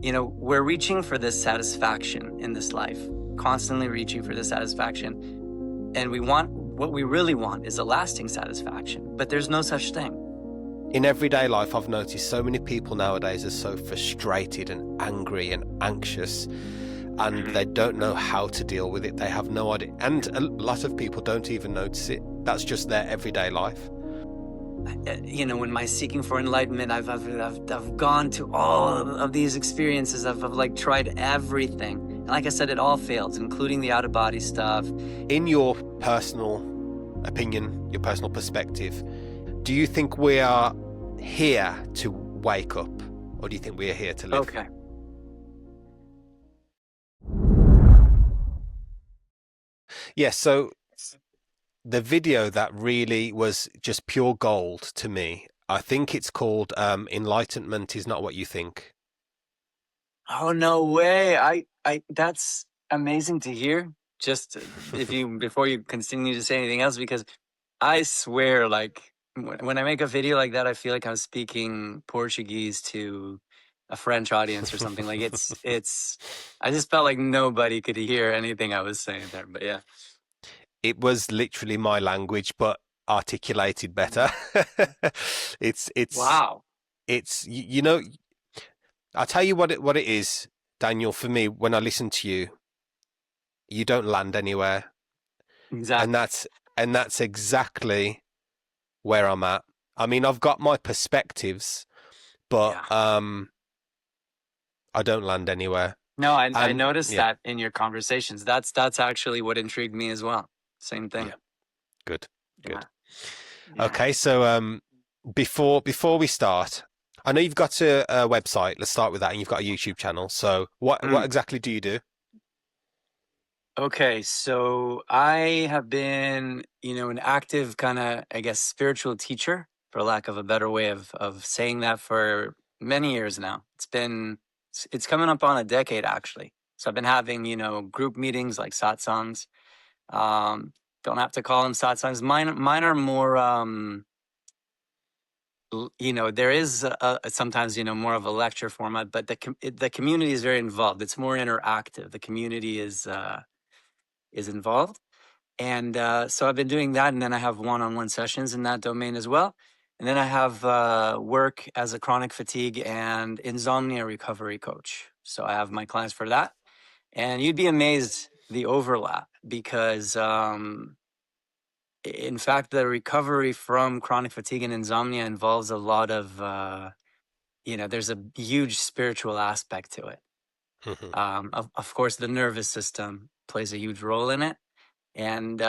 we're reaching for this satisfaction in this life, constantly reaching for this satisfaction. And what we really want is a lasting satisfaction, but there's no such thing. In everyday life, I've noticed so many people nowadays are so frustrated and angry and anxious, and they don't know how to deal with it. They have no idea. And a lot of people don't even notice it. That's just their everyday life. In my seeking for enlightenment, I've gone to all of these experiences. I've like tried everything. And like I said, it all fails, including the out-of-body stuff. In your personal opinion, your personal perspective, do you think we are here to wake up, or do you think we are here to live? Okay. Yes, so the video that really was just pure gold to me, I think it's called Enlightenment is Not What You Think. Oh, no way. I that's amazing to hear. Just before you continue to say anything else, because I swear, like, when I make a video like that, I feel like I'm speaking Portuguese to a French audience or something. Like I just felt like nobody could hear anything I was saying there. But yeah. It was literally my language, but articulated better. It's Wow. I'll tell you what it is, Daniel. For me, when I listen to you, you don't land anywhere, Exactly. and that's exactly where I'm at. I mean, I've got my perspectives, but Yeah. I don't land anywhere. No, I And noticed yeah, that in your conversations. That's actually what intrigued me as well. Same thing. yeah, good. Yeah. Yeah. Okay, so before we start, I know you've got a website. Let's start with that, and you've got a YouTube channel. So what exactly do you do? Okay, so I have been, an active kind of, I guess, spiritual teacher, for lack of a better way of saying that, for many years now. It's coming up on a decade actually. So I've been having, group meetings like satsangs. Um, don't have to call them satsangs. Mine are more, there is sometimes, more of a lecture format, but the community is very involved. It's more interactive. The community is involved. And so I've been doing that. And then I have one-on-one sessions in that domain as well. And then I have work as a chronic fatigue and insomnia recovery coach. So I have my clients for that. And you'd be amazed the overlap, because in fact, the recovery from chronic fatigue and insomnia involves a lot of, there's a huge spiritual aspect to it. Of course, the nervous system plays a huge role in it. And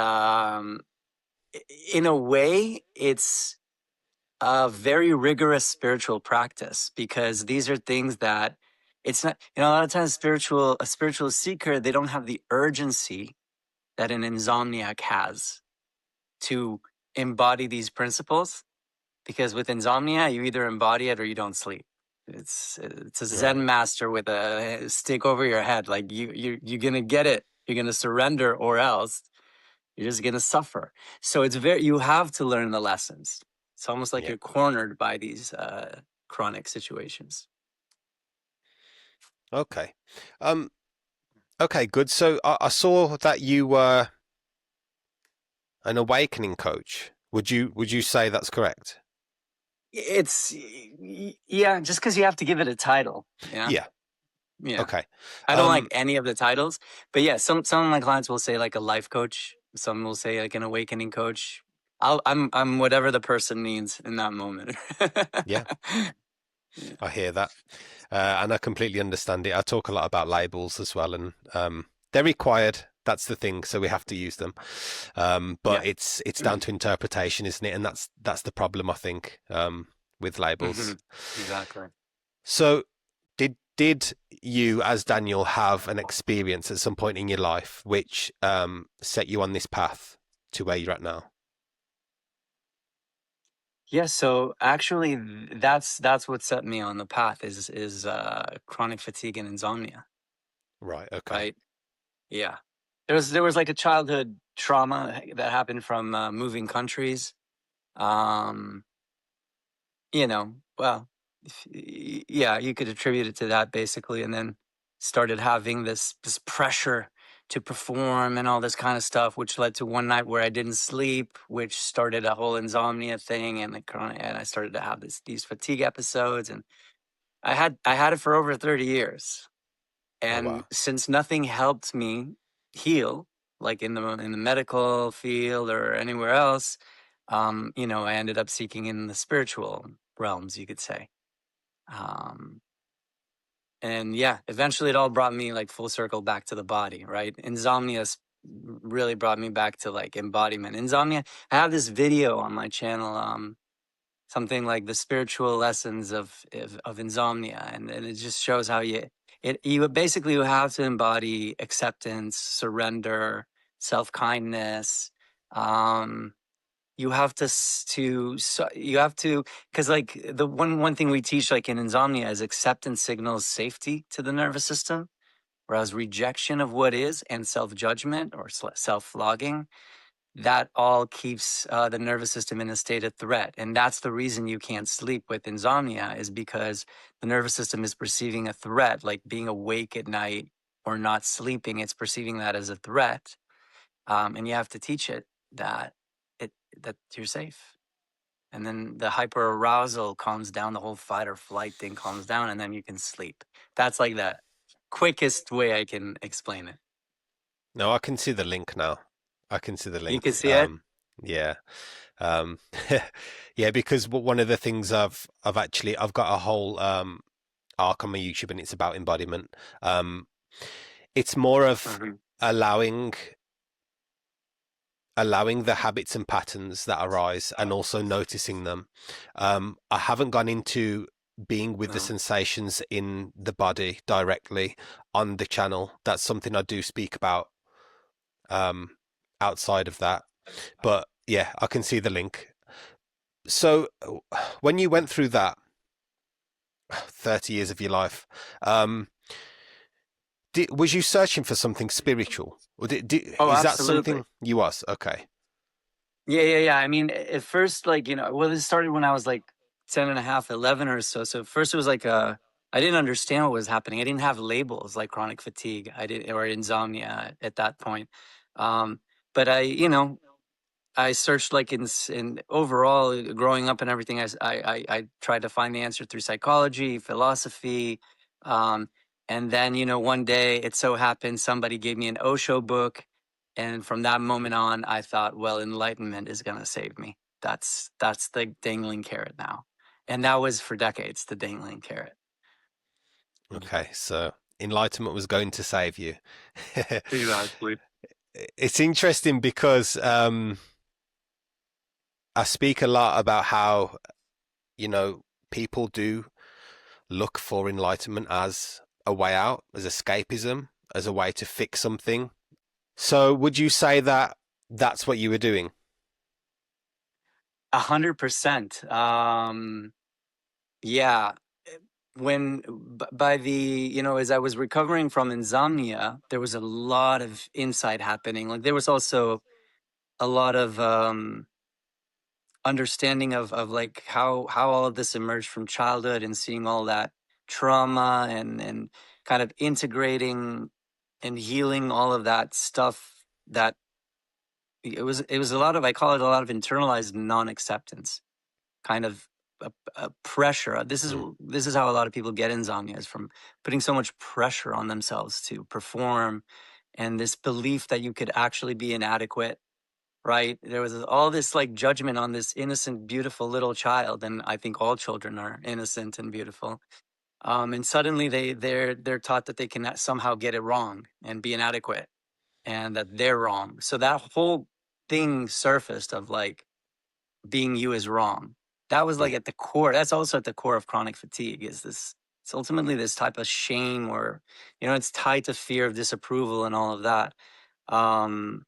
in a way, it's a very rigorous spiritual practice, because these are things that it's not, a lot of times a spiritual seeker, they don't have the urgency that an insomniac has to embody these principles, because with insomnia, you either embody it or you don't sleep. It's a Zen master with a stick over your head. Like you're gonna get it. You're gonna surrender, or else you're just gonna suffer. So you have to learn the lessons. It's almost like Yeah. you're cornered by these chronic situations. Okay. Okay, good. So I saw that you were an awakening coach. Would you say that's correct? Yeah, just because you have to give it a title. Yeah. Yeah. Yeah. Okay. I don't like any of the titles, but yeah, some of my clients will say like a life coach. Some will say like an awakening coach. I'm whatever the person needs in that moment. Yeah, Yeah. I hear that, and I completely understand it. I talk a lot about labels as well, and they're required. That's the thing, so we have to use them. But Yeah. it's down to interpretation, isn't it? And that's the problem, I think, with labels. Exactly. So did you, as Daniel, have an experience at some point in your life which set you on this path to where you're at now? Yeah, so actually that's what set me on the path is chronic fatigue and insomnia, Right. Okay. right? Yeah. There was like a childhood trauma that happened from moving countries. Um, well, yeah, you could attribute it to that basically, and then started having this pressure to perform and all this kind of stuff, which led to one night where I didn't sleep, which started a whole insomnia thing, and and I started to have these fatigue episodes, and I had it for over 30 years, Oh and wow. since nothing helped me heal, like in the medical field or anywhere else, I ended up seeking in the spiritual realms, you could say. Um, and yeah, eventually it all brought me like full circle back to the body, right? Really brought me back to like embodiment. Insomnia, I have this video on my channel, something like the spiritual lessons of insomnia, and it just shows how you basically you have to embody acceptance, surrender, self-kindness. Um, you have you have to, because like the one thing we teach like in insomnia is acceptance signals safety to the nervous system, whereas rejection of what is and self-judgment or self-flogging, that all keeps the nervous system in a state of threat. And that's the reason you can't sleep with insomnia, is because the nervous system is perceiving a threat, like being awake at night or not sleeping. It's perceiving that as a threat, and you have to teach it that it that you're safe. And then the hyper arousal calms down, the whole fight or flight thing calms down, and then you can sleep. That's like the quickest way I can explain it. No, I can see the link now. I can see the You can link. see it. Yeah. Um, yeah, because one of the things I've got a whole arc on my YouTube, and it's about embodiment. It's more of Mhm. allowing allowing the habits and patterns that arise and also noticing them. I haven't gone into being with the No. sensations in the body directly on the channel. That's something I do speak about um, outside of that. But yeah, I can see the link. So when you went through that 30 years of your life, was you searching for something spiritual? Or Oh, is that absolutely. something you was? Okay. Yeah, yeah, yeah. I mean, at first, like, well, this started when I was like 10 and a half, 11 or so. So at first it was like, I didn't understand what was happening. I didn't have labels like chronic fatigue. I did, or insomnia at that point. Um, but I searched like in overall growing up and everything. I tried to find the answer through psychology, philosophy, um, and then one day it so happened somebody gave me an Osho book, and from that moment on, I thought, well, enlightenment is gonna save me. That's the dangling carrot now, and that was for decades the dangling carrot. Okay. So enlightenment was going to save you. Exactly. It's interesting because I speak a lot about how, you know, people do look for enlightenment as a way out, as escapism, as a way to fix something. So would you say that that's what you were doing? 100%. Yeah. By the as I was recovering from insomnia, there was a lot of insight happening. Like there was also a lot of understanding of like how all of this emerged from childhood, and seeing all that trauma, and kind of integrating and healing all of that stuff. That it was a lot of, I call it a lot of internalized non-acceptance, kind of a pressure. Mm. This is how a lot of people get insomnia, is from putting so much pressure on themselves to perform, and this belief that you could actually be inadequate. Right? There was all this like judgment on this innocent, beautiful little child, and I think all children are innocent and beautiful. And suddenly they're taught that they can somehow get it wrong and be inadequate, and that they're wrong. So that whole thing surfaced of like being you is wrong. That was like Yeah. at the core. That's also at the core of chronic fatigue. Is this? It's ultimately this type of shame, where it's tied to fear of disapproval and all of that. Um,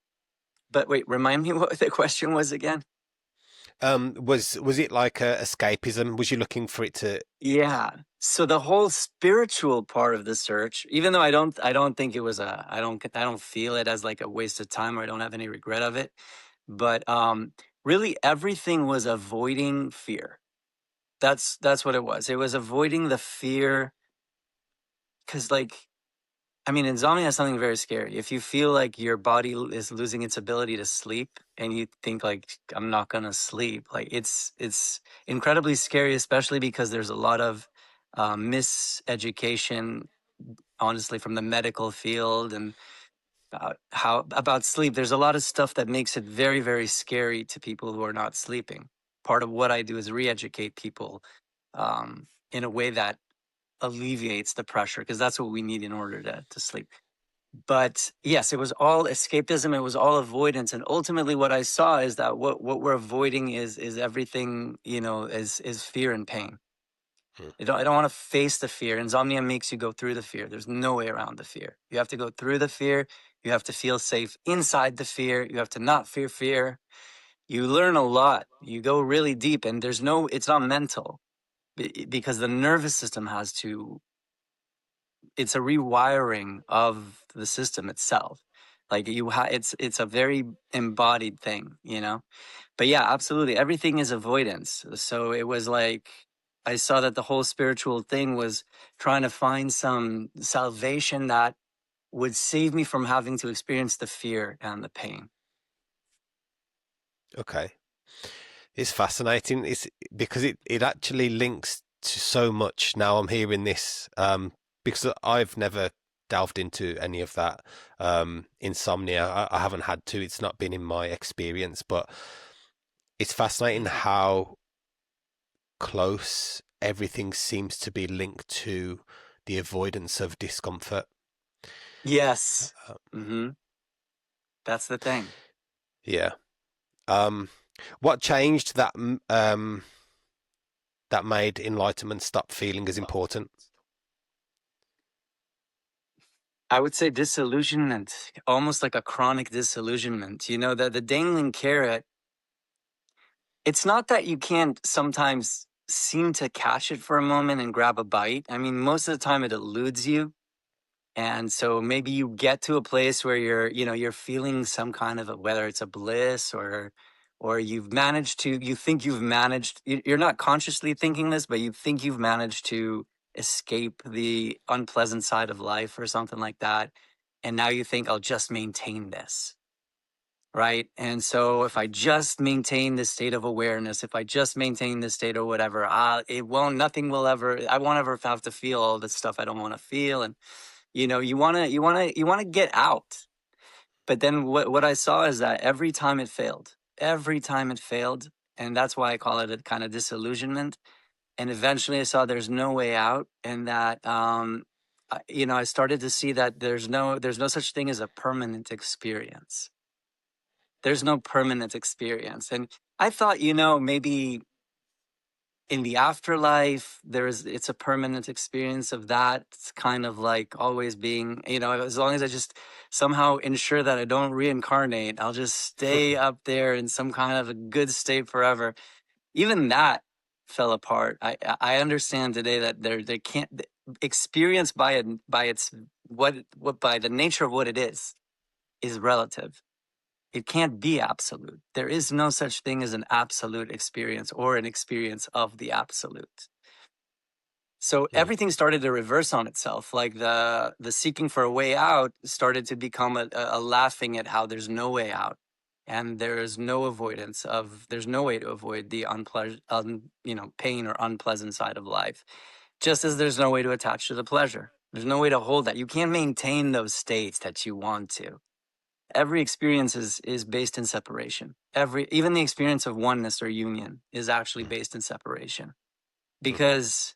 but wait, remind me what the question was again. Was it like a escapism? Was you looking for it to? Yeah. So the whole spiritual part of the search, even though I don't think it was I don't feel it as like a waste of time, or I don't have any regret of it. But really everything was avoiding fear. That's what it was. It was avoiding the fear, because like, I mean, insomnia is something very scary. If you feel like your body is losing its ability to sleep, and you think like, I'm not gonna sleep, like it's incredibly scary, especially because there's a lot of miseducation, honestly, from the medical field, and how about sleep. There's a lot of stuff that makes it very, very scary to people who are not sleeping. Part of what I do is re-educate people in a way that alleviates the pressure, because that's what we need in order to sleep. But yes, it was all escapism, it was all avoidance, and ultimately what I saw is that what we're avoiding is everything, is fear and pain. Mm. I don't want to face the fear. Insomnia makes you go through the fear. There's no way around the fear. You have to go through the fear. You have to feel safe inside the fear. You have to not fear fear. You learn a lot. You go really deep, and it's not mental, because the nervous system it's a rewiring of the system itself. Like it's a very embodied thing. But yeah, absolutely. Everything is avoidance. So it was like, I saw that the whole spiritual thing was trying to find some salvation that would save me from having to experience the fear and the pain. Okay. It's fascinating. It's because it actually links to so much. Now I'm hearing this because I've never delved into any of that insomnia. I haven't had to. It's not been in my experience, but it's fascinating how close everything seems to be linked to the avoidance of discomfort. Yes. Uh, hmm That's the thing. yeah. Um, what changed that made enlightenment stop feeling as important? I would say disillusionment, almost like a chronic disillusionment. The dangling carrot, it's not that you can't sometimes seem to catch it for a moment and grab a bite. I mean, most of the time it eludes you. And so maybe you get to a place where you're feeling some kind of whether it's a bliss, or you think you've managed, you're not consciously thinking this, but you think you've managed to escape the unpleasant side of life or something like that. And now you think, I'll just maintain this. Right. And so if I just maintain this state of awareness, if I just maintain this state or whatever, I won't ever have to feel all this stuff I don't want to feel. And you want to get out. But then what I saw is that every time it failed, and that's why I call it a kind of disillusionment. And eventually I saw there's no way out, and that I started to see that there's no such thing as a permanent experience. There's no permanent experience. And I thought, maybe in the afterlife, it's a permanent experience of that. It's kind of like always being, as long as I just somehow ensure that I don't reincarnate, I'll just stay up there in some kind of a good state forever. Even that fell apart. I understand today that they can't experience by its what by the nature of what it is relative. It can't be absolute. There is no such thing as an absolute experience or an experience of the absolute. So Mm, everything started to reverse on itself. Like the seeking for a way out started to become a laughing at how there's no way out, and there's no way to avoid the pain or unpleasant side of life. Just as there's no way to attach to the pleasure. There's no way to hold that. You can't maintain those states that you want to. Every experience is based in separation. Even the experience of oneness or union is actually mm, based in separation. mhm, Because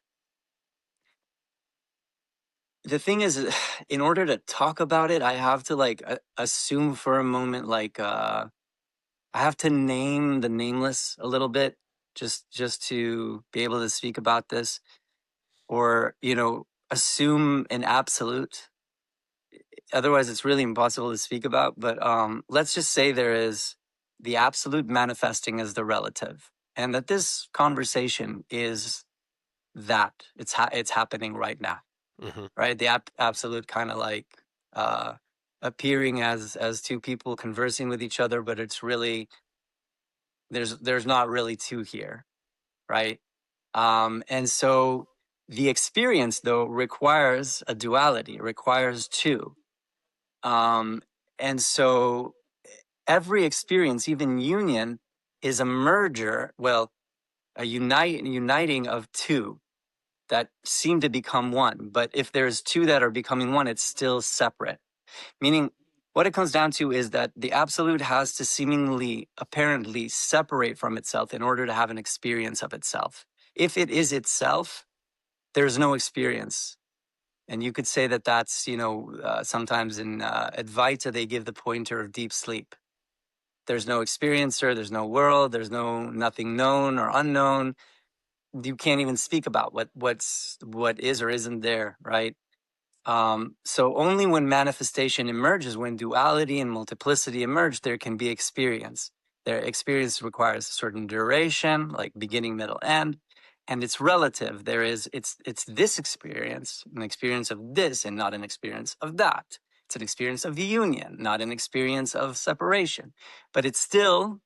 the thing is, in order to talk about it, I have to like assume for a moment, like I have to name the nameless a little bit, just to be able to speak about this, or assume an absolute. Otherwise, it's really impossible to speak about. But let's just say there is the absolute manifesting as the relative, and that this conversation is that it's happening right now, mhm. right? The absolute kind of like uh, appearing as two people conversing with each other, but it's really there's not really two here, right? And so the experience, though, requires a duality, it requires two. And so every experience, even union, is a merger, well, a uniting of two that seem to become one. But if there's two that are becoming one, it's still separate. Meaning, what it comes down to is that the absolute has to seemingly, apparently separate from itself in order to have an experience of itself. If it is itself, there's no experience. And you could say that that's, sometimes in Advaita, they give the pointer of deep sleep. There's no experiencer, there's no world, there's nothing known or unknown. You can't even speak about what is or isn't there, right? So only when manifestation emerges, when duality and multiplicity emerge, there can be experience. Their experience requires a certain duration, like beginning, middle, end, and it's relative. It's this experience, an experience of this, and not an experience of that. It's an experience of union, not an experience of separation. But it's still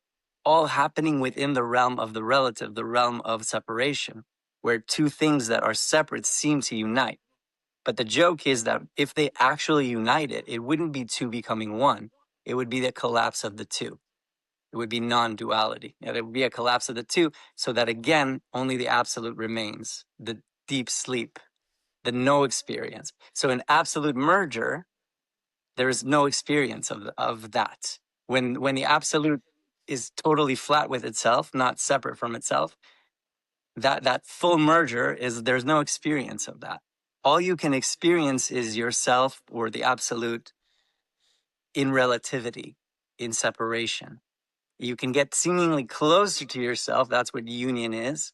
all happening within the realm of the relative, the realm of separation, where two things that are separate seem to unite. But the joke is that if they actually united, it wouldn't be two becoming one. It would be the collapse of the two. It would be non-duality. It would be a collapse of the two, so that again, only the absolute remains, the deep sleep, the no experience. So in absolute merger, there is no experience of that. When the absolute is totally flat with itself, not separate from itself, that full merger is, there's no experience of that. All you can experience is yourself or the absolute in relativity, in separation. You can get seemingly closer to yourself. That's what union is.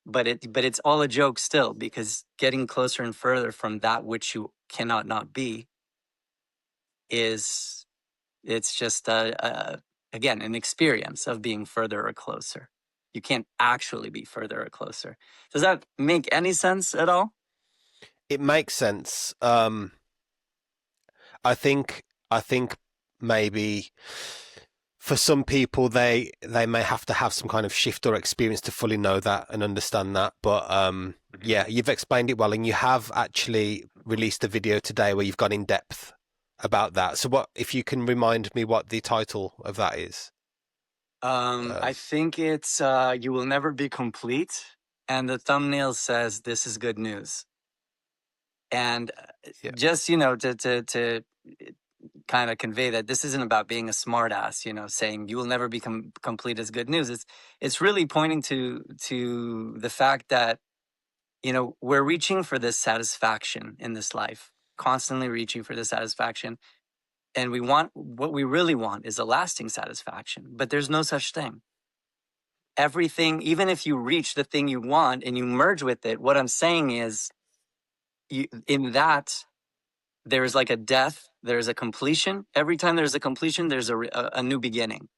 But it's all a joke still, because getting closer and further from that which you cannot not be is, it's just again, an experience of being further or closer. You can't actually be further or closer. Does that make any sense at all? It makes sense. I think maybe for some people they may have to have some kind of shift or experience to fully know that and understand that. But yeah, you've explained it well, and you have actually released a video today where you've gone in depth about that. So what, if you can remind me what the title of that is? I think it's You Will Never Be Complete, and the thumbnail says this is good news. And Yeah. just, to kind of convey that this isn't about being a smartass, saying you will never be complete is good news. It's really pointing to the fact that, we're reaching for this satisfaction in this life, constantly reaching for this satisfaction. And what we really want is a lasting satisfaction, but there's no such thing. Everything, even if you reach the thing you want and you merge with it, what I'm saying is, in that, there's like a death, there's a completion. Every time there's a completion, there's a new beginning.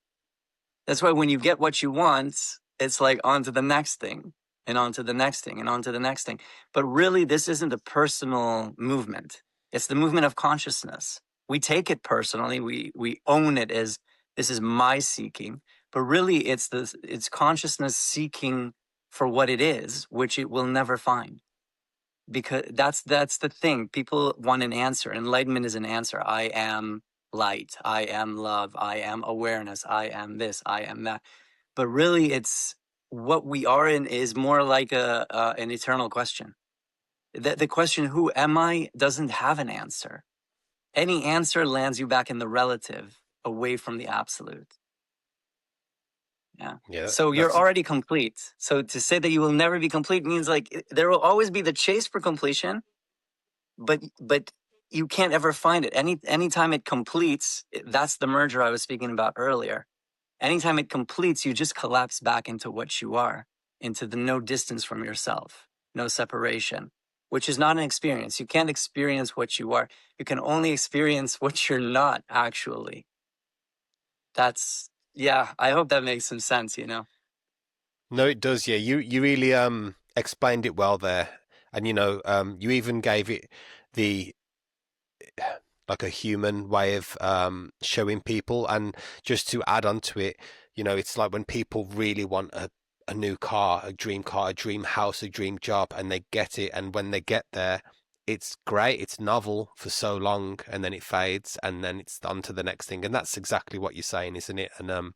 That's why when you get what you want, it's like on to the next thing, and on to the next thing, and on to the next thing. But really, this isn't a personal movement. It's the movement of consciousness. We take it personally. We own it as, this is my seeking. But really, it's consciousness seeking for what it is, which it will never find. Because that's the thing. People want an answer. Enlightenment is an answer. I am light. I am love. I am awareness. I am this. I am that. But really, it's what we are in is more like an eternal question. The question, who am I, doesn't have an answer. Any answer lands you back in the relative, away from the absolute. Yeah. Yeah, So you're that's already complete. So to say that you will never be complete means, like, there will always be the chase for completion, but you can't ever find it. Anytime it completes, that's the merger I was speaking about earlier. Anytime it completes, you just collapse back into what you are, into the no distance from yourself, no separation, which is not an experience. You can't experience what you are. You can only experience what you're not, actually. That's, yeah, I hope that makes some sense. No, it does. Yeah, you really explained it well there, and you even gave it the like a human way of showing people. And just to add on to it, it's like when people really want a new car, a dream house, a dream job, and they get it. And when they get there, it's great, it's novel for so long, and then it fades, and then it's on to the next thing. And that's exactly what you're saying, isn't it? And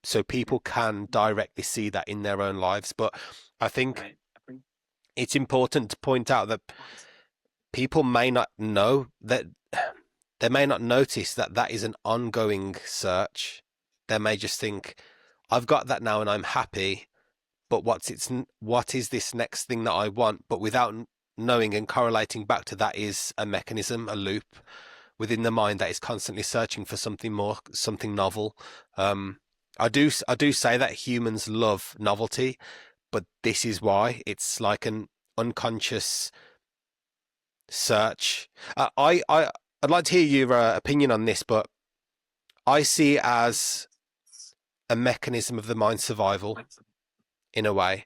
so people can directly see that in their own lives. But I think Right. it's important to point out that people may not know that they may not notice that that is an ongoing search. They may just think, I've got that now and I'm happy, but what is this next thing that I want? But without knowing and correlating back to that is a mechanism, a loop within the mind that is constantly searching for something more, something novel. I do say that humans love novelty, but this is why it's like an unconscious search. I'd like to hear your opinion on this, but I see it as a mechanism of the mind's survival in a way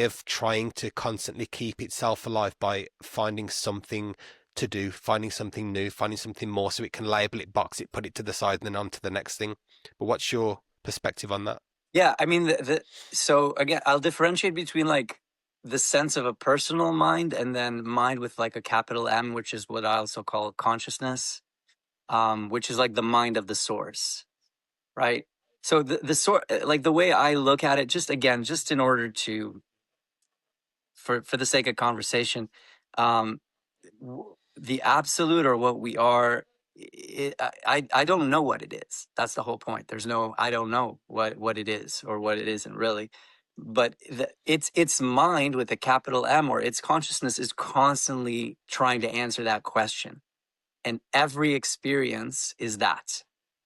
of trying to constantly keep itself alive by finding something to do, finding something new, finding something more, so it can label it, box it, put it to the side, and then on to the next thing. But what's your perspective on that? Yeah, I mean, so again, I'll differentiate between like the sense of a personal mind and then mind with like a capital M, which is what I also call consciousness, which is like the mind of the source, right? So the source, like the way I look at it, just again, just in order to, for the sake of conversation, um, the absolute or what we are, I don't know what it is. That's the whole point. There's no, I don't know what it is or what it isn't really. But its mind with a capital M, or its consciousness, is constantly trying to answer that question. And every experience is that.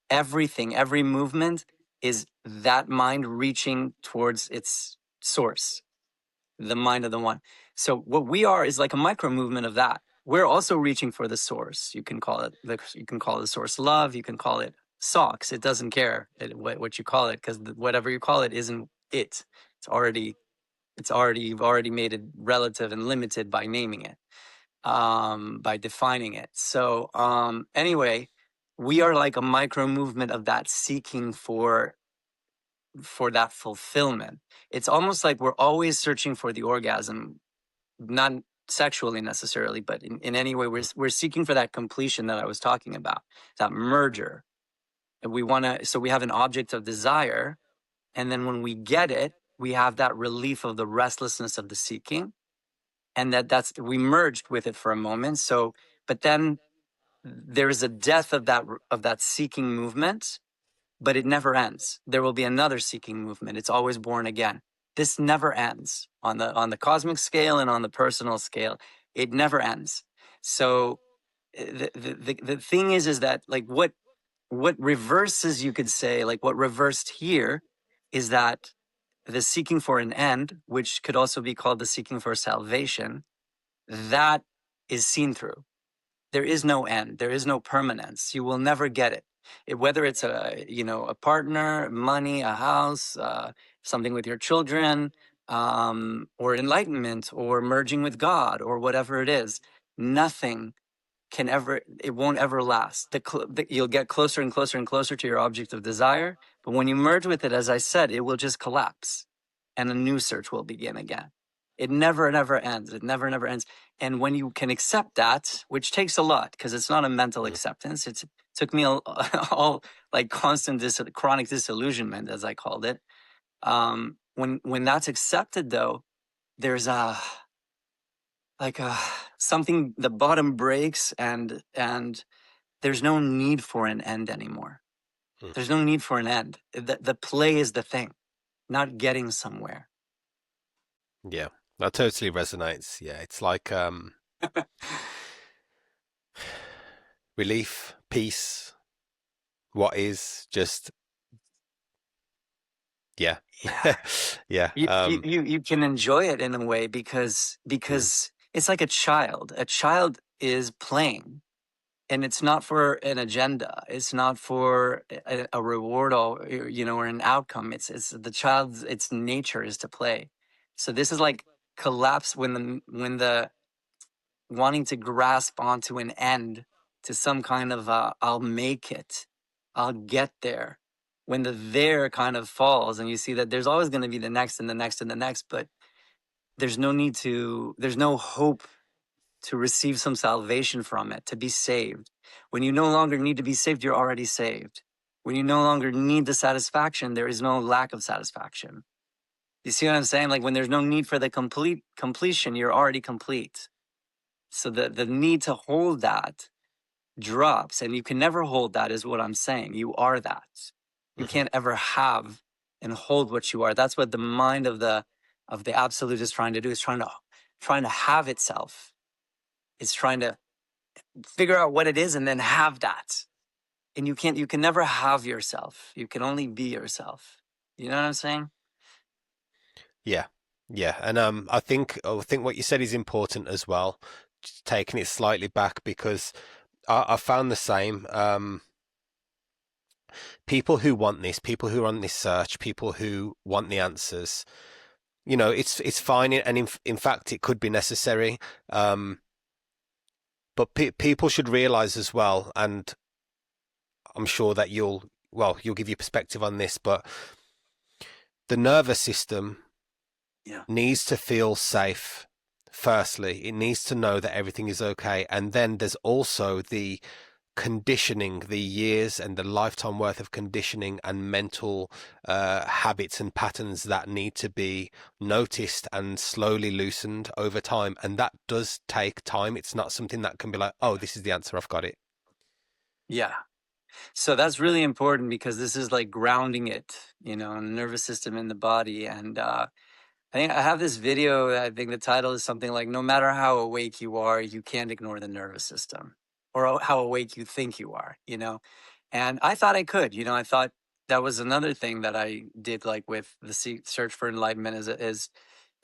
Everything, every movement is that mind reaching towards its source, the mind of the one. So what we are is like a micro movement of that. We're also reaching for the source. You can call it you can call the source love. You can call it socks. It doesn't care what you call it, because whatever you call it isn't it. It's already you've already made it relative and limited by naming it, by defining it. So anyway, we are like a micro movement of that seeking for that fulfillment. It's almost like we're always searching for the orgasm, not sexually necessarily, but in any way, we're seeking for that completion that I was talking about, that merger. And we want to, so we have an object of desire. And then when we get it, we have that relief of the restlessness of the seeking. And we merged with it for a moment. So, but then there is a death of that seeking movement, but it never ends. There will be another seeking movement. It's always born again. This never ends on the cosmic scale and on the personal scale. It never ends. So the thing is that like what reverses, you could say, like what reversed here is that the seeking for an end, which could also be called the seeking for salvation, that is seen through. There is no end. There is no permanence. You will never get it. Whether it's a partner, money, a house, something with your children, or enlightenment, or merging with God, or whatever it is, nothing can ever. It won't ever last. You'll get closer and closer and closer to your object of desire, but when you merge with it, as I said, it will just collapse, and a new search will begin again. It never ends. It never ends. And when you can accept that, which takes a lot, because it's not a mental acceptance, it took me all like constant chronic disillusionment, as I called it. When that's accepted, though, there's a something, the bottom breaks, and there's no need for an end anymore. Hmm. There's no need for an end. The play is the thing, not getting somewhere. Yeah, that totally resonates. Yeah, it's like relief, peace, what is just, yeah. Yeah. Yeah. You can enjoy it in a way, because Mm, it's like a child. A child is playing, and it's not for an agenda. It's not for a reward, or an outcome. It's the child's, its nature is to play. So this is like collapse when the wanting to grasp onto an end, to some kind of I'll make it, I'll get there. when the there kind of falls, and you see that there's always going to be the next and the next and the next, but there's no hope to receive some salvation from it, to be saved. When you no longer need to be saved, you're already saved. When you no longer need the satisfaction, there is no lack of satisfaction. You see what I'm saying? Like when there's no need for the completion, you're already complete. So the need to hold that drops, and you can never hold that, is what I'm saying. You are that. You Hmm. can't ever have and hold what you are. That's what the mind of the absolute is trying to do, is trying to have itself. It's trying to figure out what it is and then have that. And you can never have yourself. You can only be yourself. You know what I'm saying? Yeah, yeah, and I think what you said is important as well. Just taking it slightly back because I found the same. People who want this, people who are on this search, people who want the answers. It's fine, and in fact, it could be necessary. But people should realize as well, and I'm sure that you'll give your perspective on this, but the nervous system Yeah. needs to feel safe. Firstly, it needs to know that everything is okay. And then there's also the conditioning, the years and the lifetime worth of conditioning and mental habits and patterns that need to be noticed and slowly loosened over time. And that does take time. It's not something that can be like, oh, this is the answer, I've got it. Yeah. So that's really important, because this is like grounding it, the nervous system in the body. And I think I have this video. I think the title is something like, "No matter how awake you are, you can't ignore the nervous system," or how awake you think you are. And I thought I could. I thought that was another thing that I did, like with the search for enlightenment,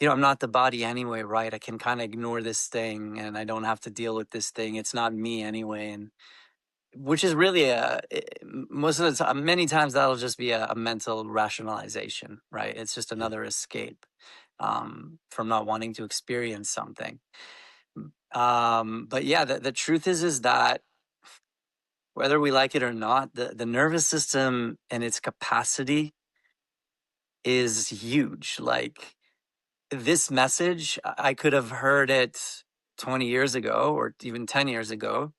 I'm not the body anyway, right? I can kind of ignore this thing, and I don't have to deal with this thing. It's not me anyway, and which is really most of the time, many times that'll just be a mental rationalization, right? It's just Mm. another escape from not wanting to experience something. But yeah, the truth is that whether we like it or not, the nervous system and its capacity is huge. Like this message, I could have heard it 20 years ago or even 10 years ago,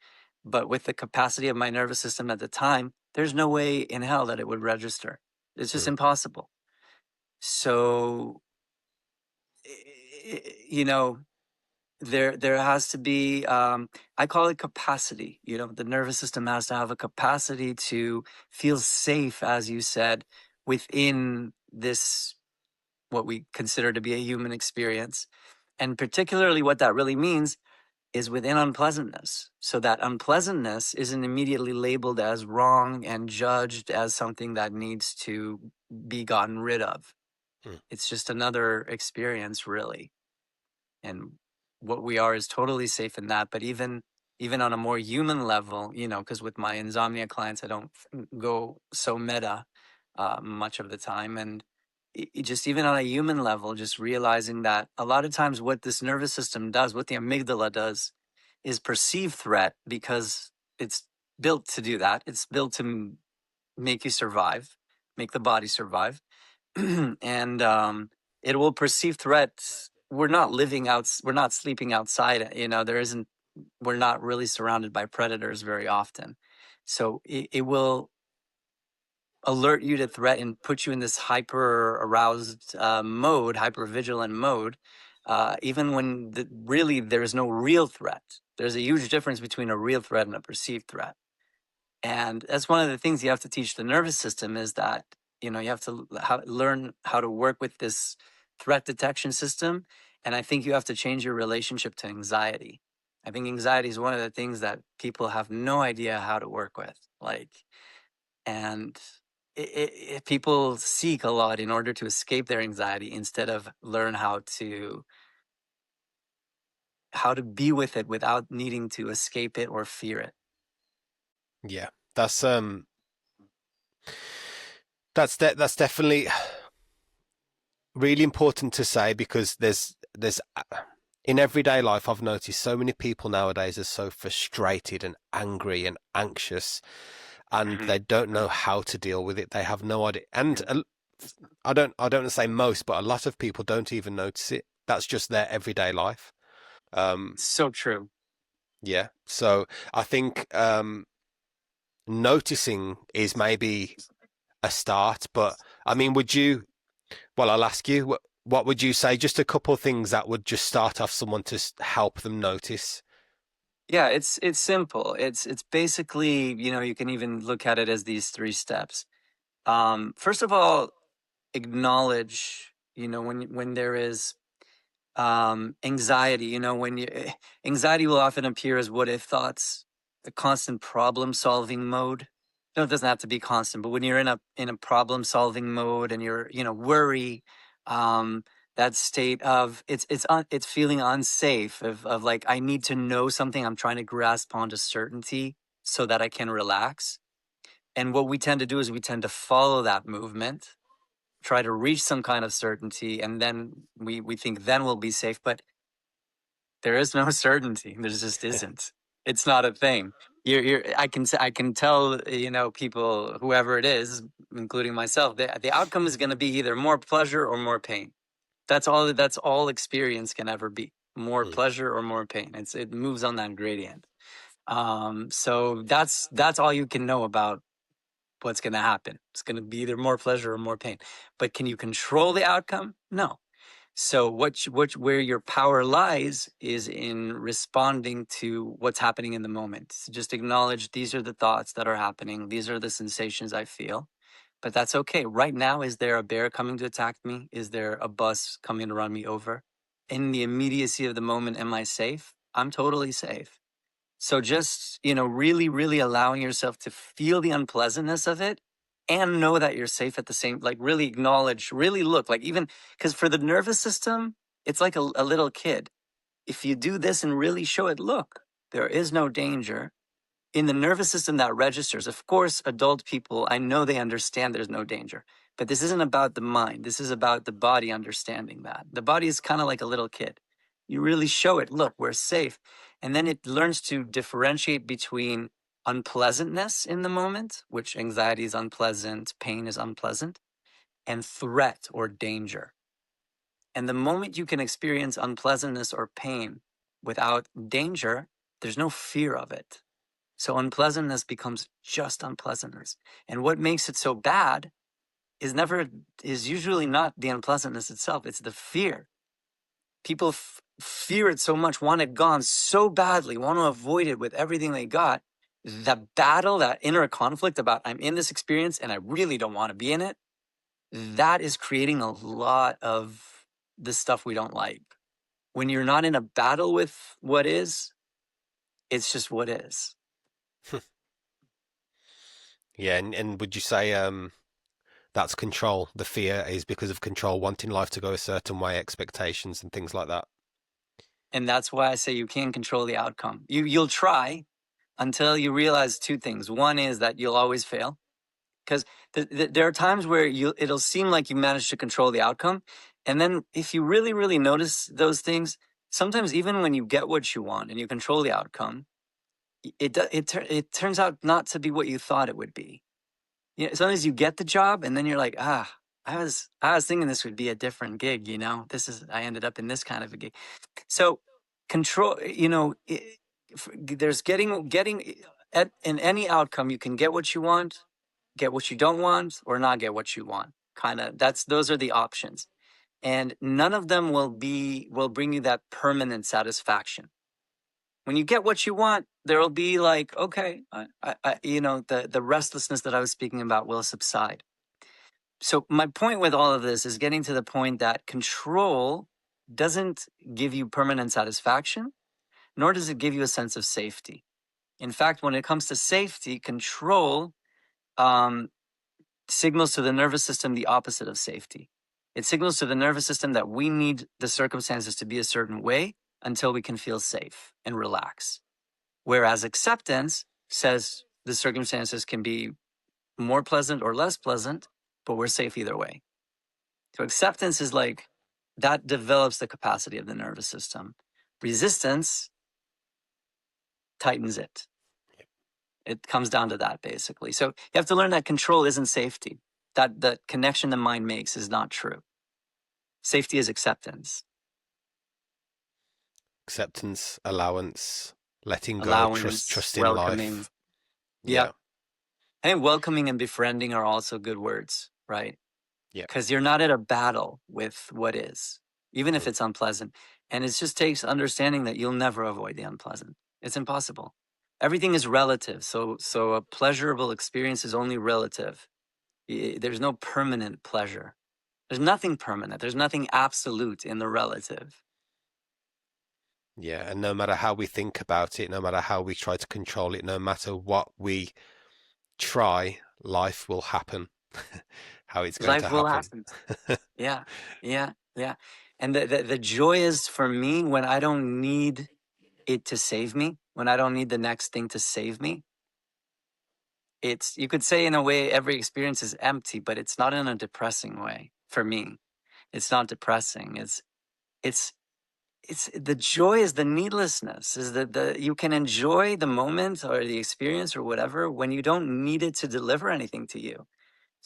but with the capacity of my nervous system at the time, there's no way in hell that it would register. It's just Mm. impossible. So, you know, there has to be, I call it capacity. The nervous system has to have a capacity to feel safe, as you said, within this, what we consider to be a human experience. And particularly what that really means is within unpleasantness. So that unpleasantness isn't immediately labeled as wrong and judged as something that needs to be gotten rid of. Mm. It's just another experience, really. And what we are is totally safe in that. But even on a more human level, because with my insomnia clients, I don't go so meta much of the time. And just even on a human level, just realizing that a lot of times what this nervous system does, what the amygdala does, is perceive threat, because it's built to do that. It's built to make you survive, make the body survive. And it will perceive threats. We're not living out, we're not sleeping outside. There isn't, we're not really surrounded by predators very often. So it will alert you to threat and put you in this hyper aroused mode, hyper vigilant mode, even when really there's no real threat. There's a huge difference between a real threat and a perceived threat. And that's one of the things you have to teach the nervous system, is that, you have to learn how to work with this threat detection system. And I think you have to change your relationship to anxiety. I think anxiety is one of the things that people have no idea how to work with. And people seek a lot in order to escape their anxiety, instead of learn how to be with it without needing to escape it or fear it. Yeah, that's definitely really important to say, because there's in everyday life, I've noticed so many people nowadays are so frustrated and angry and anxious, and Mhm. they don't know how to deal with it. They have no idea. And I don't want to say most, but a lot of people don't even notice it. That's just their everyday life. Um, So true. yeah. So I think noticing is maybe a start, but I mean, would you? Well, I'll ask you. What would you say? Just a couple of things that would just start off someone to help them notice. Yeah, it's simple. It's basically, you can even look at it as these three steps. First of all, acknowledge, when there is anxiety, when anxiety will often appear as what if thoughts, the constant problem solving mode. No, it doesn't have to be constant, but when you're in a problem solving mode and you're, worry, um that state of it's feeling unsafe of like, I need to know something, I'm trying to grasp onto certainty so that I can relax. And what we tend to do is we tend to follow that movement, try to reach some kind of certainty, and then we think then we'll be safe. But there is no certainty. There just isn't. It's not a thing. I can tell, people, whoever it is, including myself, the outcome is going to be either more pleasure or more pain. That's all experience can ever be. More Mm. pleasure or more pain. It moves on that gradient. So that's all you can know about what's going to happen. It's going to be either more pleasure or more pain. But can you control the outcome? No. So where your power lies is in responding to what's happening in the moment. So just acknowledge, these are the thoughts that are happening. These are the sensations I feel. But that's okay. Right now, is there a bear coming to attack me? Is there a bus coming to run me over? In the immediacy of the moment, am I safe? I'm totally safe. So just, really, really allowing yourself to feel the unpleasantness of it and know that you're safe at the same, like really acknowledge, really look, like, even because for the nervous system, it's like a little kid. If you do this and really show it, look, there is no danger in the nervous system that registers. Of course, adult people, I know they understand there's no danger, but this isn't about the mind. This is about the body understanding that. The body is kind of like a little kid. You really show it, look, we're safe. And then it learns to differentiate between unpleasantness in the moment, which anxiety is unpleasant, pain is unpleasant, and threat or danger. And the moment you can experience unpleasantness or pain without danger, there's no fear of it. So unpleasantness becomes just unpleasantness. And what makes it so bad is usually not the unpleasantness itself, it's the fear. People fear it so much, want it gone so badly, want to avoid it with everything they got. The battle, that inner conflict about, I'm in this experience and I really don't want to be in it, that is creating a lot of the stuff we don't like. When you're not in a battle with what is, it's just what is. Yeah, and would you say that's control? The fear is because of control, wanting life to go a certain way, expectations and things like that. And that's why I say you can't control the outcome. You'll try until you realize two things. One is that you'll always fail, because there are times where it'll seem like you managed to control the outcome, and then if you really, really notice those things, sometimes even when you get what you want and you control the outcome, it turns out not to be what you thought it would be. Sometimes you get the job and then you're like, I was thinking this would be a different gig. I ended up in this kind of a gig. So control, there's getting in any outcome, you can get what you want, get what you don't want, or not get what you want. Kind of, those are the options. And none of them will bring you that permanent satisfaction. When you get what you want, there'll be like, okay, the restlessness that I was speaking about will subside. So my point with all of this is getting to the point that control doesn't give you permanent satisfaction, nor does it give you a sense of safety. In fact, when it comes to safety, control um, signals to the nervous system the opposite of safety. It signals to the nervous system that we need the circumstances to be a certain way until we can feel safe and relax. Whereas acceptance says the circumstances can be more pleasant or less pleasant, but we're safe either way. So acceptance is like, that develops the capacity of the nervous system. Resistance tightens it. It comes down to that, basically. So you have to learn that control isn't safety. That connection the mind makes is not true. Safety is acceptance. Acceptance, allowance, letting go, Allowance, trust in welcoming. life. Yeah. Yeah, I think welcoming and befriending are also good words, right? yeah. Because you're not at a battle with what is, even if Mm. it's unpleasant. And it just takes understanding that you'll never avoid the unpleasant. It's impossible. Everything is relative. So a pleasurable experience is only relative. There's no permanent pleasure. There's nothing permanent. There's nothing absolute in the relative. Yeah, and no matter how we think about it, no matter how we try to control it, no matter what we try, life will happen. How it's going to Life will happen. happen. Yeah, yeah, yeah. And the joy is for me when I don't need it to save me, when I don't need the next thing to save me. It's, you could say in a way, every experience is empty, but it's not in a depressing way for me. It's not depressing. It's, it's the joy is the needlessness, is that you can enjoy the moment or the experience or whatever when you don't need it to deliver anything to you.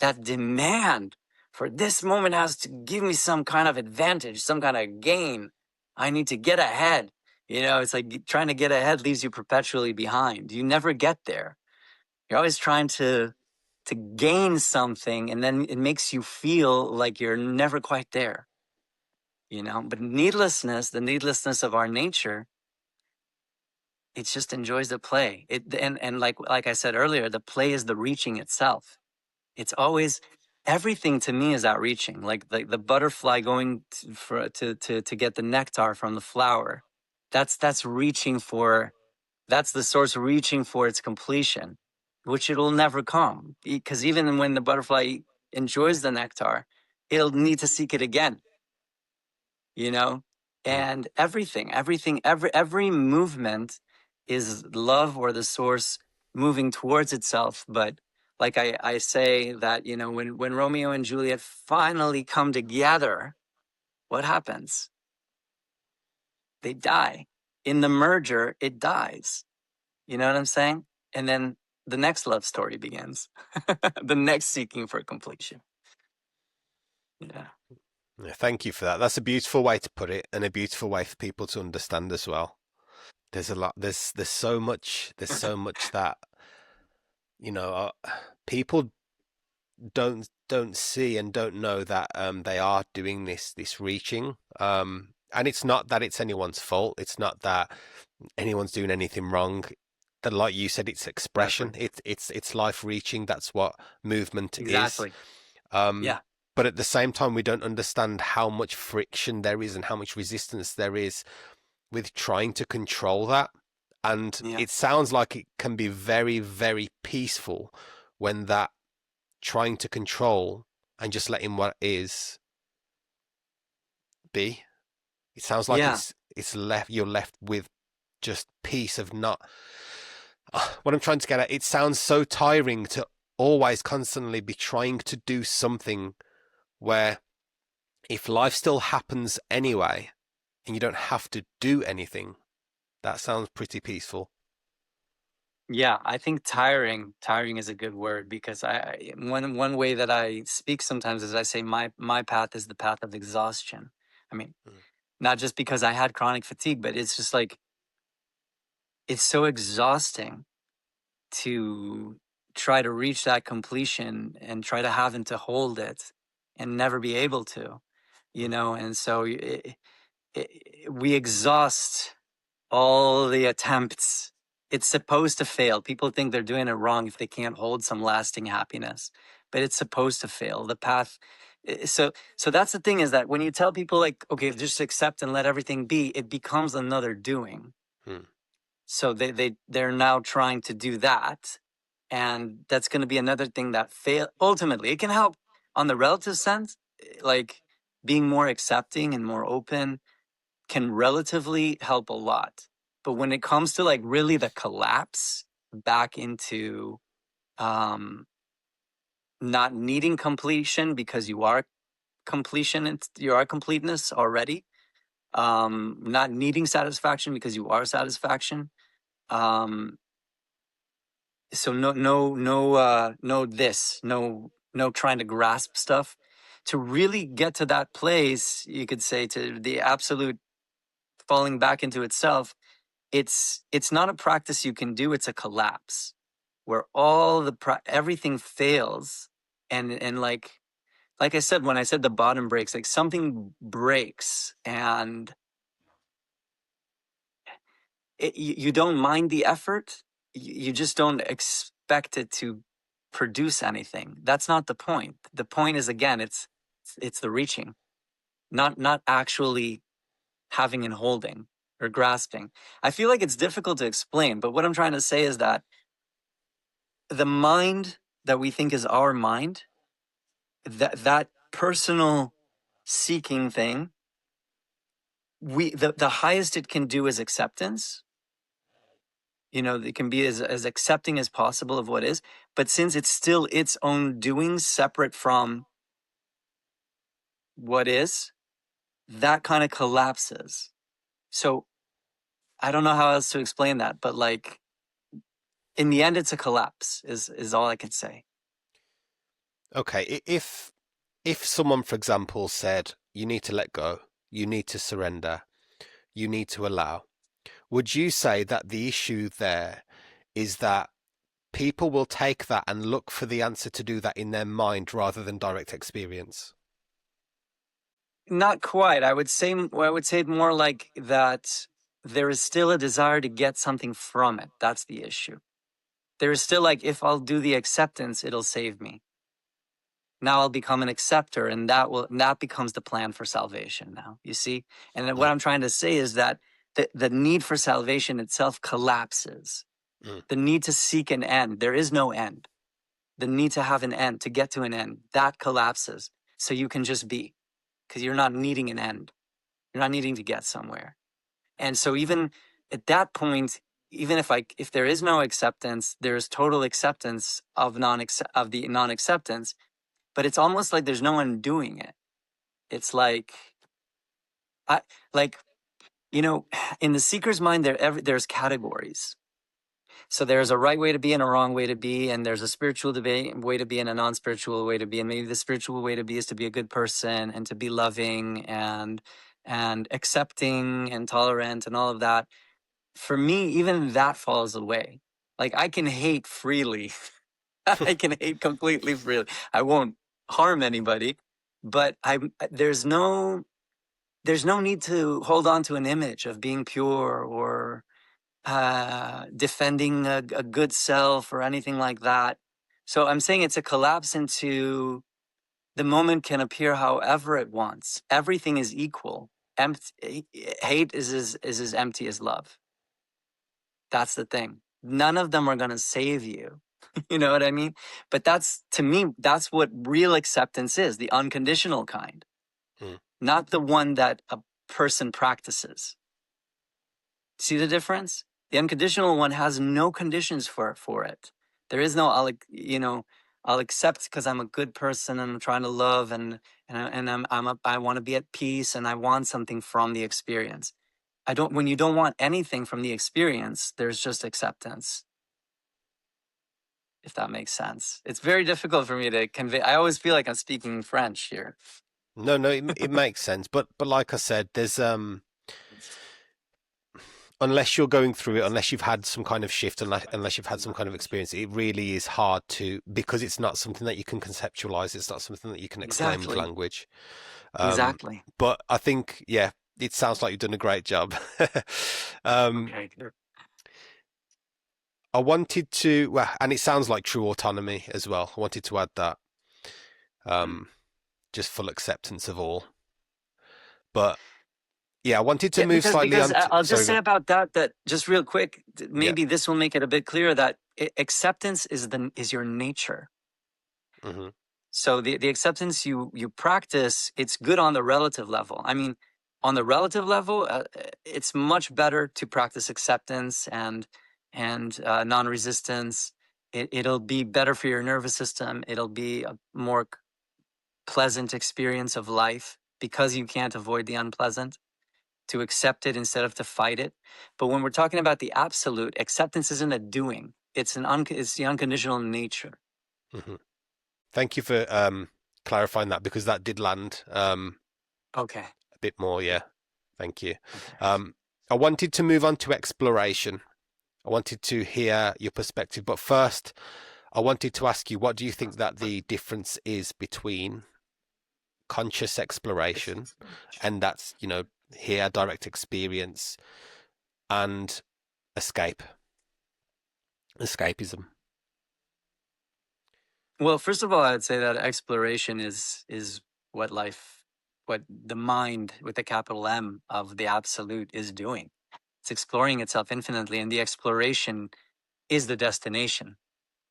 That demand for this moment has to give me some kind of advantage, some kind of gain. I need to get ahead. It's like trying to get ahead leaves you perpetually behind. You never get there. You're always trying to gain something, and then it makes you feel like you're never quite there. But needlessness, the needlessness of our nature, it just enjoys the play. And like I said earlier, the play is the reaching itself. It's always, everything to me is outreaching. Like the butterfly going to get the nectar from the flower. That's reaching for, that's the source reaching for its completion, which it'll never come. Because even when the butterfly enjoys the nectar, it'll need to seek it again, you know? Mm. And every movement is love or the source moving towards itself. But like I say that, when Romeo and Juliet finally come together, what happens? They die. In the merger, it dies. You know what I'm saying? And then the next love story begins. The next seeking for completion. Yeah. Yeah, thank you for that. That's a beautiful way to put it, and a beautiful way for people to understand as well. There's a lot. There's so much. There's so much that you know people don't see and don't know that they are doing this reaching. And it's not that it's anyone's fault. It's not that anyone's doing anything wrong. That, like you said, it's expression. Exactly. It's life reaching. That's what movement is. Exactly. Um, Yeah. but at the same time, we don't understand how much friction there is and how much resistance there is with trying to control that. And Yeah. it sounds like it can be very, very peaceful when that trying to control and just letting what is be. It sounds like Yeah. it's left. You're left with just peace of not. What I'm trying to get at. It sounds so tiring to always constantly be trying to do something where if life still happens anyway and you don't have to do anything, that sounds pretty peaceful. Yeah. I think tiring is a good word, because one way that I speak sometimes is I say my path is the path of exhaustion. I mean, Mm, not just because I had chronic fatigue, but it's just like, it's so exhausting to try to reach that completion and try to have and to hold it and never be able to, mm, and so we exhaust all the attempts. It's supposed to fail. People think they're doing it wrong if they can't hold some lasting happiness, but it's supposed to fail. The path. So that's the thing, is that when you tell people, like, okay, just accept and let everything be, it becomes another doing. mm, So they're now trying to do that, and that's going to be another thing that fail. Ultimately, it can help on the relative sense, like being more accepting and more open can relatively help a lot. But when it comes to like really the collapse back into um, not needing completion because you are completion and you are completeness already, not needing satisfaction because you are satisfaction. Um, So no trying to grasp stuff. To really get to that place, you could say, to the absolute falling back into itself, it's not a practice you can do, it's a collapse where everything fails. And like I said, when I said the bottom breaks, like something breaks, and you don't mind the effort. You just don't expect it to produce anything. That's not the point. The point is, again, it's the reaching, not actually having and holding or grasping. I feel like it's difficult to explain, but what I'm trying to say is that the mind that we think is our mind, that personal seeking thing, the highest it can do is acceptance. It can be as accepting as possible of what is, but since it's still its own doing separate from what is, that kind of collapses. So I don't know how else to explain that, but like in the end, it's a collapse is all I can say. Okay, if someone, for example, said you need to let go, you need to surrender, you need to allow, would you say that the issue there is that people will take that and look for the answer to do that in their mind rather than direct experience? Not quite. I would say more like that there is still a desire to get something from it. That's the issue. There is still like, if I'll do the acceptance, it'll save me. Now I'll become an acceptor, and that becomes the plan for salvation now, you see? And then what Mm, I'm trying to say is that the need for salvation itself collapses. mm, The need to seek an end, there is no end. The need to have an end, to get to an end, that collapses. So you can just be, because you're not needing an end. You're not needing to get somewhere. And so even at that point, even if there is no acceptance, there's total acceptance of the non-acceptance, but it's almost like there's no one doing it. It's like I like you know, in the seeker's mind, there's categories. So there's a right way to be and a wrong way to be, and there's a spiritual way to be and a non-spiritual way to be. And maybe the spiritual way to be is to be a good person and to be loving and accepting and tolerant and all of that. For me, even that falls away. Like I can hate freely. I can hate completely freely. I won't harm anybody, but there's no need to hold on to an image of being pure or defending a good self or anything like that. So I'm saying it's a collapse into the moment can appear however it wants. Everything is equal. Hate is as empty as love. That's the thing. None of them are going to save you. You know what I mean? But to me, that's what real acceptance is, the unconditional kind, mm. not the one that a person practices. See the difference? The unconditional one has no conditions for it. There is no I'll accept because I'm a good person and I'm trying to love I want to be at peace and I want something from the experience. When you don't want anything from the experience, there's just acceptance, if that makes sense. It's very difficult for me to convey. I always feel like I'm speaking French here. No, no, it makes sense. But like I said, there's unless you're going through it, unless you've had some kind of shift, unless you've had some kind of experience, it really is hard to, because it's not something that you can conceptualize. It's not something that you can explain with Exactly. language. Um, Exactly. but I think, yeah, it sounds like you've done a great job. um, Okay. I wanted to, well, and it sounds like true autonomy as well. I wanted to add that, um, just full acceptance of all. But yeah, I wanted to Yeah, move because slightly because on. I'll just Sorry, go say on. about that just real quick, Yeah. maybe this will make it a bit clearer that acceptance is your nature. Hmm. So the acceptance you practice, it's good on the relative level. I mean, on the relative level, it's much better to practice acceptance and non-resistance. It'll be better for your nervous system. It'll be a more pleasant experience of life because you can't avoid the unpleasant, to accept it instead of to fight it. But when we're talking about the absolute, acceptance isn't a doing. it's the unconditional nature. Hmm. Thank you for clarifying that, because that did land Okay. a bit more. Yeah, thank you. Okay. I wanted to move on to exploration. I wanted to hear your perspective, but first, I wanted to ask you, what do you think that the difference is between conscious exploration, and that's, here, direct experience, and escapism? Well, first of all, I'd say that exploration is what what the mind with a capital M of the absolute is doing. It's exploring itself infinitely, and the exploration is the destination.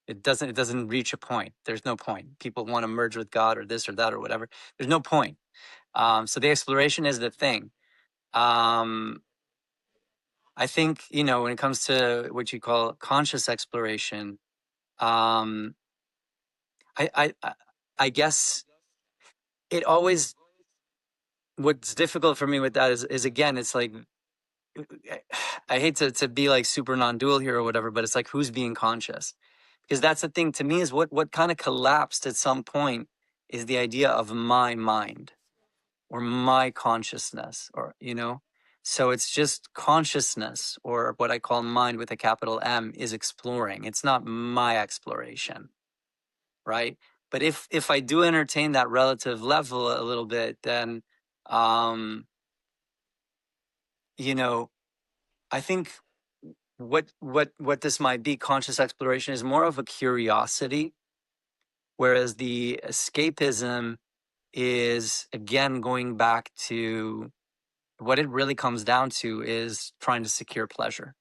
It doesn't reach a point. There's no point. People want to merge with God or this or that or whatever. There's no point. So the exploration is the thing. Um, I think, when it comes to what you call conscious exploration, um, I, I, I I guess it always, what's difficult for me with that is again, it's like, I hate to be like super non-dual here or whatever, but it's like, who's being conscious? Because that's the thing to me, is what kind of collapsed at some point is the idea of my mind or my consciousness, or so it's just consciousness, or what I call mind with a capital M, is exploring. It's not my exploration, right? But if I do entertain that relative level a little bit, then um you know I think what this might be, conscious exploration, is more of a curiosity, whereas the escapism is, again, going back to what it really comes down to, is trying to secure pleasure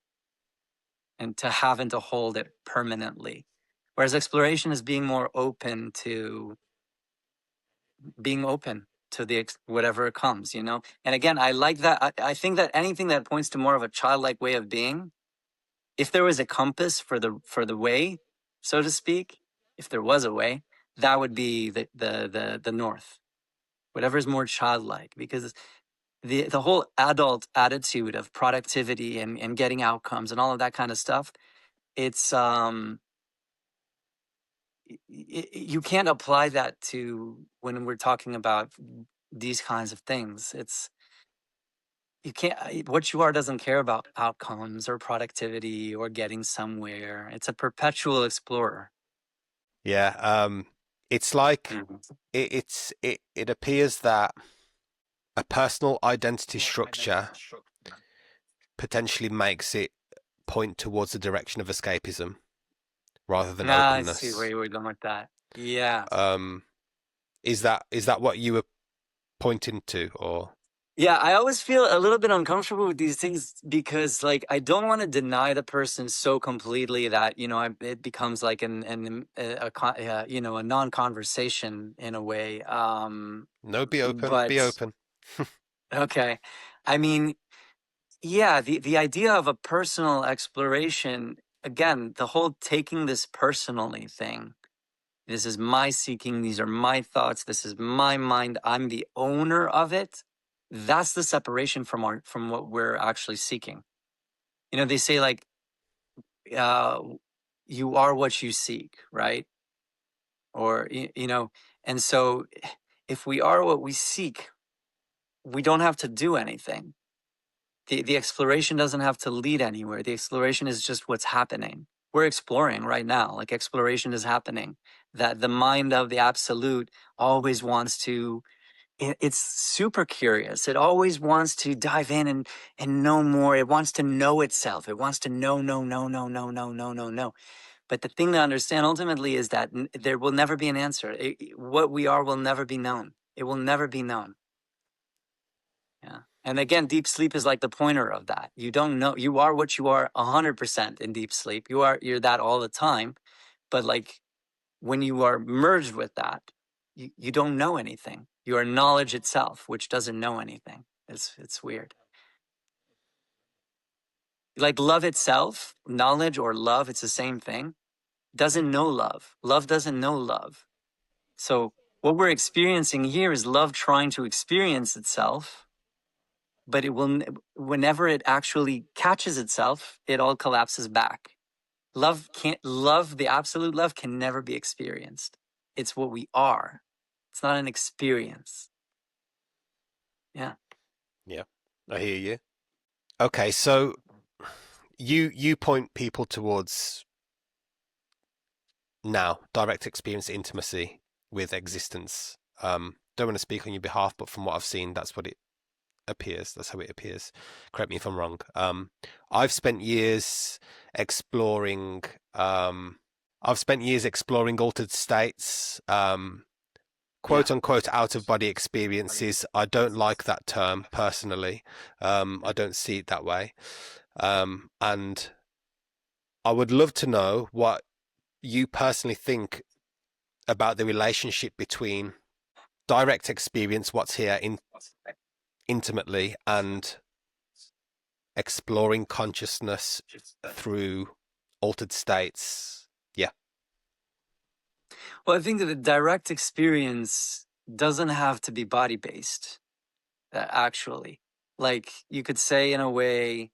and to have and to hold it permanently. Whereas exploration is being open to the whatever comes, And again, I like that. I think that anything that points to more of a childlike way of being, if there was a compass for the way, so to speak, if there was a way, that would be the north. Whatever is more childlike, because the whole adult attitude of productivity and getting outcomes and all of that kind of stuff, it's you can't apply that to when we're talking about these kinds of things. It's you can't What you are doesn't care about outcomes or productivity or getting somewhere. It's a perpetual explorer. Yeah, it's like Mhm. it appears that a personal identity structure potentially makes it point towards the direction of escapism rather than I see where openness. you were going with that. Yeah. Um, is that what you were pointing to, or? Yeah, I always feel a little bit uncomfortable with these things because, like, I don't want to deny the person so completely that it becomes like a non-conversation in a way. No, be open, be But open. okay, I mean, yeah, the idea of a personal exploration, again, the whole taking this personally thing. This is my seeking. These are my thoughts. This is my mind. I'm the owner of it. That's the separation from what we're actually seeking. They say, like, uh, you are what you seek, right? Or and so if we are what we seek, we don't have to do anything. The exploration doesn't have to lead anywhere. The exploration is just what's happening. We're exploring right now. Like, exploration is happening. That the mind of the absolute always wants to. It's super curious. It always wants to dive in and know more. It wants to know itself. It wants to know, no, no, no, no, no, no, no, no. But the thing to understand ultimately is that there will never be an answer. What we are will never be known. It will never be known. Yeah. And again, deep sleep is like the pointer of that. You don't know. You are what you are 100% in deep sleep. You're that all the time. But, like, when you are merged with that, you don't know anything. You are knowledge itself, which doesn't know anything. It's weird. Like, love itself, knowledge or love, it's the same thing. Doesn't know love. Love doesn't know love. So what we're experiencing here is love trying to experience itself, but whenever it actually catches itself, it all collapses back. love, the absolute love can never be experienced. It's what we are. It's not an experience. Yeah. Yeah, I hear you. Okay, so you point people towards now direct experience intimacy with existence. Don't want to speak on your behalf, but from what I've seen, that's what it appears. That's how it appears. Correct me if I'm wrong. I've spent years exploring. I've spent years exploring altered states. Yeah. Quote unquote out of body experiences. I don't like that term personally. I don't see it that way. And I would love to know what you personally think about the relationship between direct experience, what's here intimately, and exploring consciousness through altered states. Yeah. Well, I think that the direct experience doesn't have to be body based, actually. Like you could say, in a way,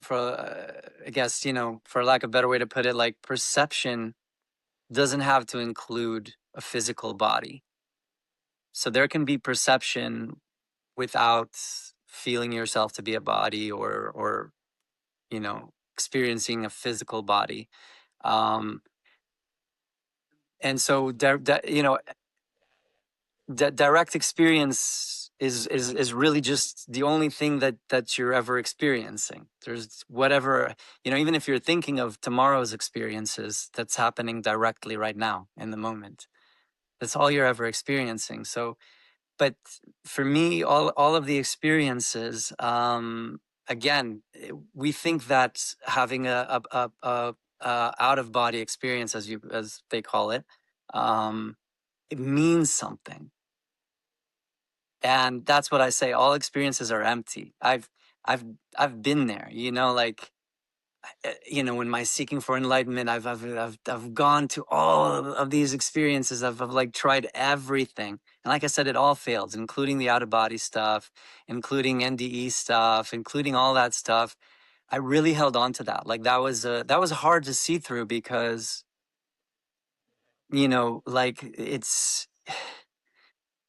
for I guess, for lack of a better way to put it, like perception doesn't have to include a physical body. So there can be perception without feeling yourself to be a body, or experiencing a physical body. And so direct experience is really just the only thing that you're ever experiencing. There's whatever, even if you're thinking of tomorrow's experiences, that's happening directly right now in the moment. That's all you're ever experiencing. So, but for me, all of the experiences, again, we think that having a out of body experience, as they call it, it means something. And that's what I say. All experiences are empty. I've I've been there. Like, in my seeking for enlightenment, I've gone to all of these experiences. I've like tried everything, and like I said, it all fails, including the out of body stuff, including NDE stuff, including all that stuff. I really held on to that. Like that was hard to see through, because like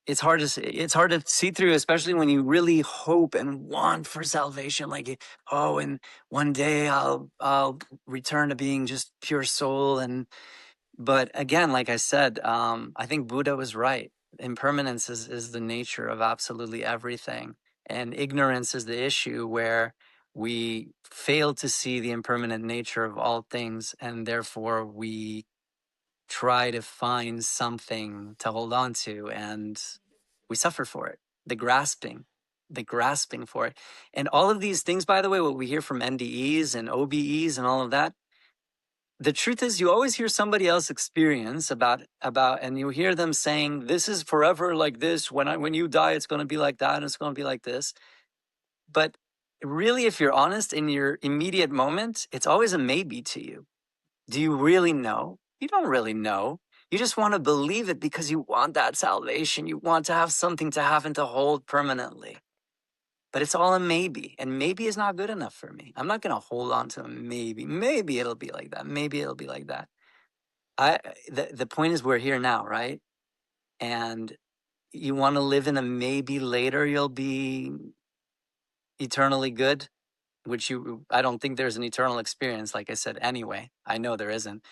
it's hard to see through, especially when you really hope and want for salvation. Like, oh, and one day I'll return to being just pure soul. But again, like I said, I think Buddha was right. Impermanence is the nature of absolutely everything, and ignorance is the issue, where we fail to see the impermanent nature of all things, and therefore we try to find something to hold on to, and we suffer for it. The grasping for it. And all of these things, by the way, what we hear from NDEs and OBEs and all of that, the truth is, you always hear somebody else experience about, and you hear them saying, this is forever like this. When you die, it's going to be like that, and it's going to be like this. But really, if you're honest, in your immediate moment, it's always a maybe to you. Do you really know? You don't really know. You just want to believe it because you want that salvation. You want to have something to have and to hold permanently. But it's all a maybe. And maybe is not good enough for me. I'm not going to hold on to a maybe. Maybe it'll be like that. Maybe it'll be like that. The point is, we're here now, right? And you want to live in a maybe later you'll be eternally good, which I don't think there's an eternal experience, like I said, anyway. I know there isn't.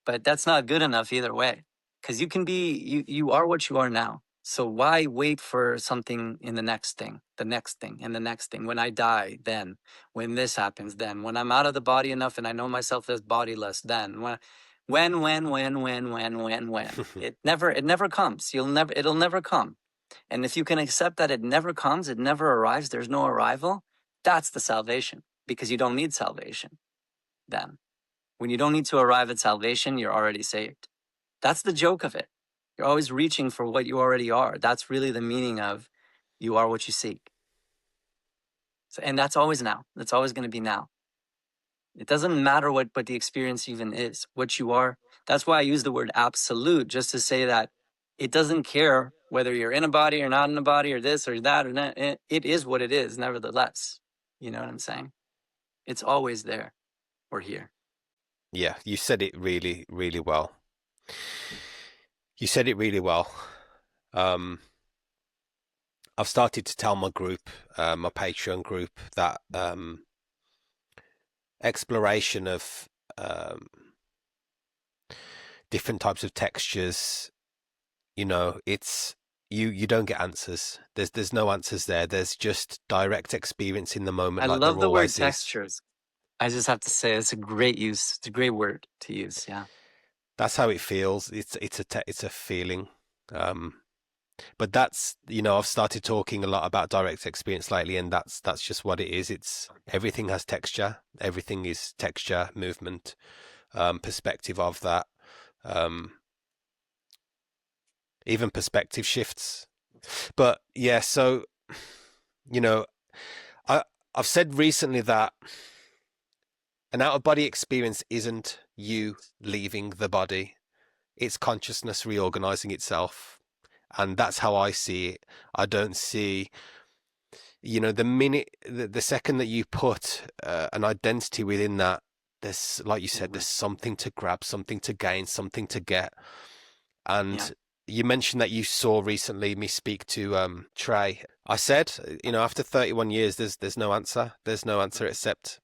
But that's not good enough either way, because you are what you are now. So why wait for something in the next thing, and the next thing? When I die, then. When this happens, then. When I'm out of the body enough and I know myself as bodiless, then. When. It never comes. It'll never come. And if you can accept that it never comes, it never arrives, there's no arrival, that's the salvation, because you don't need salvation then. When you don't need to arrive at salvation, you're already saved. That's the joke of it. You're always reaching for what you already are. That's really the meaning of you are what you seek. So, and that's always now. That's always going to be now. It doesn't matter what the experience even is, what you are. That's why I use the word absolute, just to say that it doesn't care whether you're in a body or not in a body, or this or that or that. It is what it is, nevertheless. You know what I'm saying? It's always there or here. Yeah, you said it really, really well. You said it really well. Um, I've started to tell my group, my Patreon group, that exploration of um, different types of textures, it's you don't get answers. There's no answers there. There's just direct experience in the moment, I like there love the word always is. textures. I just have to say it's a great use. It's a great word to use. Yeah. That's how it feels. It's a feeling. Um, but that's I've started talking a lot about direct experience lately, and that's just what it is. It's everything has texture. Everything is texture, movement, perspective of that. Um, even perspective shifts. But yeah, so you know, I I've said recently that an out of body experience isn't you leaving the body. It's consciousness reorganizing itself. And that's how I see it. I don't see, the second that you put an identity within that, there's, like you said, Mhm. there's something to grab, something to gain, something to get. Yeah. And you mentioned that you saw recently me speak to Trey. I said, after 31 years, there's no answer. There's no answer except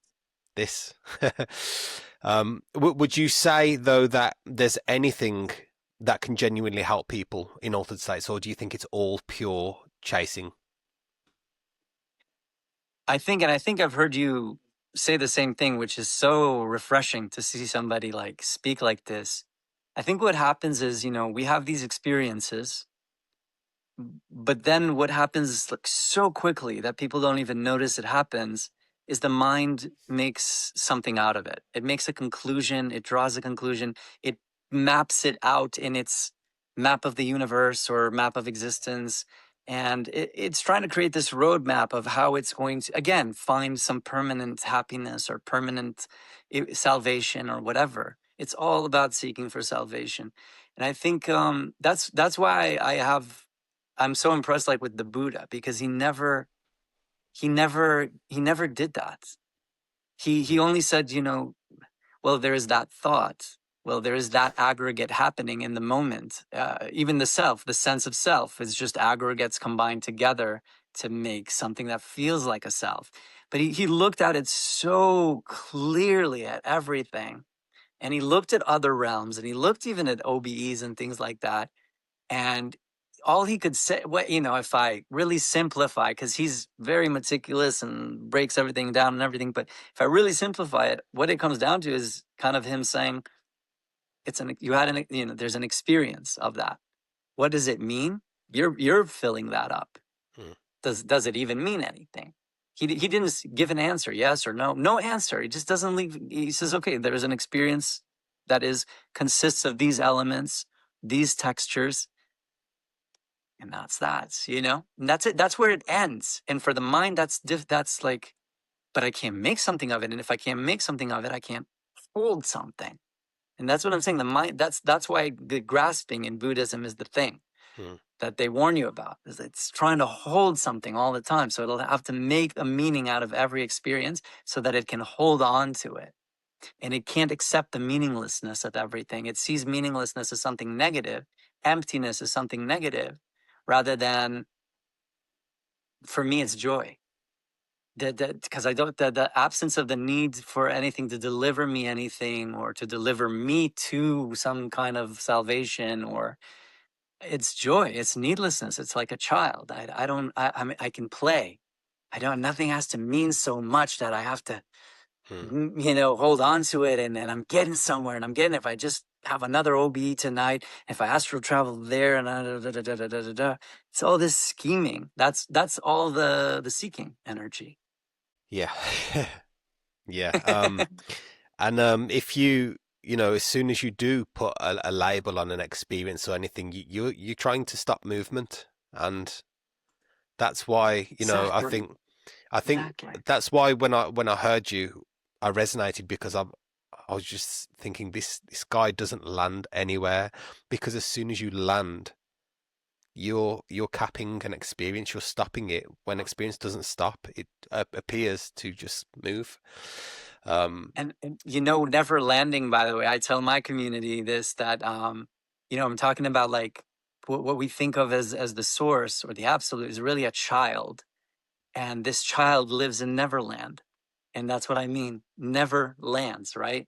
this. Would you say though that there's anything that can genuinely help people in altered states, or do you think it's all pure chasing? I think I've heard you say the same thing, which is so refreshing to see somebody like speak like this. I think what happens is, we have these experiences, but then what happens like so quickly that people don't even notice it happens is the mind makes something out of it. It makes a conclusion, it draws a conclusion, it maps it out in its map of the universe or map of existence. And it's trying to create this roadmap of how it's going to, again, find some permanent happiness or permanent salvation or whatever. It's all about seeking for salvation. And I think that's why I'm so impressed like with the Buddha because he never did that. He only said, well, there is that thought. Well, there is that aggregate happening in the moment. Even the self, the sense of self is just aggregates combined together to make something that feels like a self. But he looked at it so clearly at everything. And he looked at other realms and he looked even at OBEs and things like that and all he could say, what if I really simplify, because he's very meticulous and breaks everything down and everything, but if I really simplify it, what it comes down to is kind of him saying, there's an experience of that. What does it mean? You're filling that up. Hmm. Does it even mean anything? He didn't give an answer, yes or no. No answer. He just doesn't leave. He says, okay, there's an experience that consists of these elements, these textures, and and that's it. That's where it ends. And for the mind, that's like, but I can't make something of it. And if I can't make something of it, I can't hold something. And that's what I'm saying. The mind, that's why the grasping in Buddhism is the thing Hmm. that they warn you about, is it's trying to hold something all the time. So it'll have to make a meaning out of every experience so that it can hold on to it. And it can't accept the meaninglessness of everything. It sees meaninglessness as something negative, emptiness as something negative, rather than, for me, it's joy. Because I don't, the absence of the need for anything to deliver me anything or to deliver me to some kind of salvation, or it's joy, it's needlessness. It's like a child. I don't, I mean, I can play. Nothing has to mean so much that I have to Hmm. hold on to it, and I'm getting somewhere, and if I just have another OBE tonight, if I astral travel there, and it's all this scheming. That's all the seeking energy. Yeah. Yeah. And if as soon as you do put a label on an experience or anything, you're trying to stop movement, and that's why Exactly. I think Exactly. that's why when I heard you, I resonated because I was just thinking this guy doesn't land anywhere, because as soon as you land, you're capping an experience. You're stopping it. When experience doesn't stop, it appears to just move. And you know, never landing, by the way, I tell my community this, that you know, I'm talking about like what we think of as the source or the absolute is really a child, and this child lives in Neverland, and that's what I mean. Never lands, right?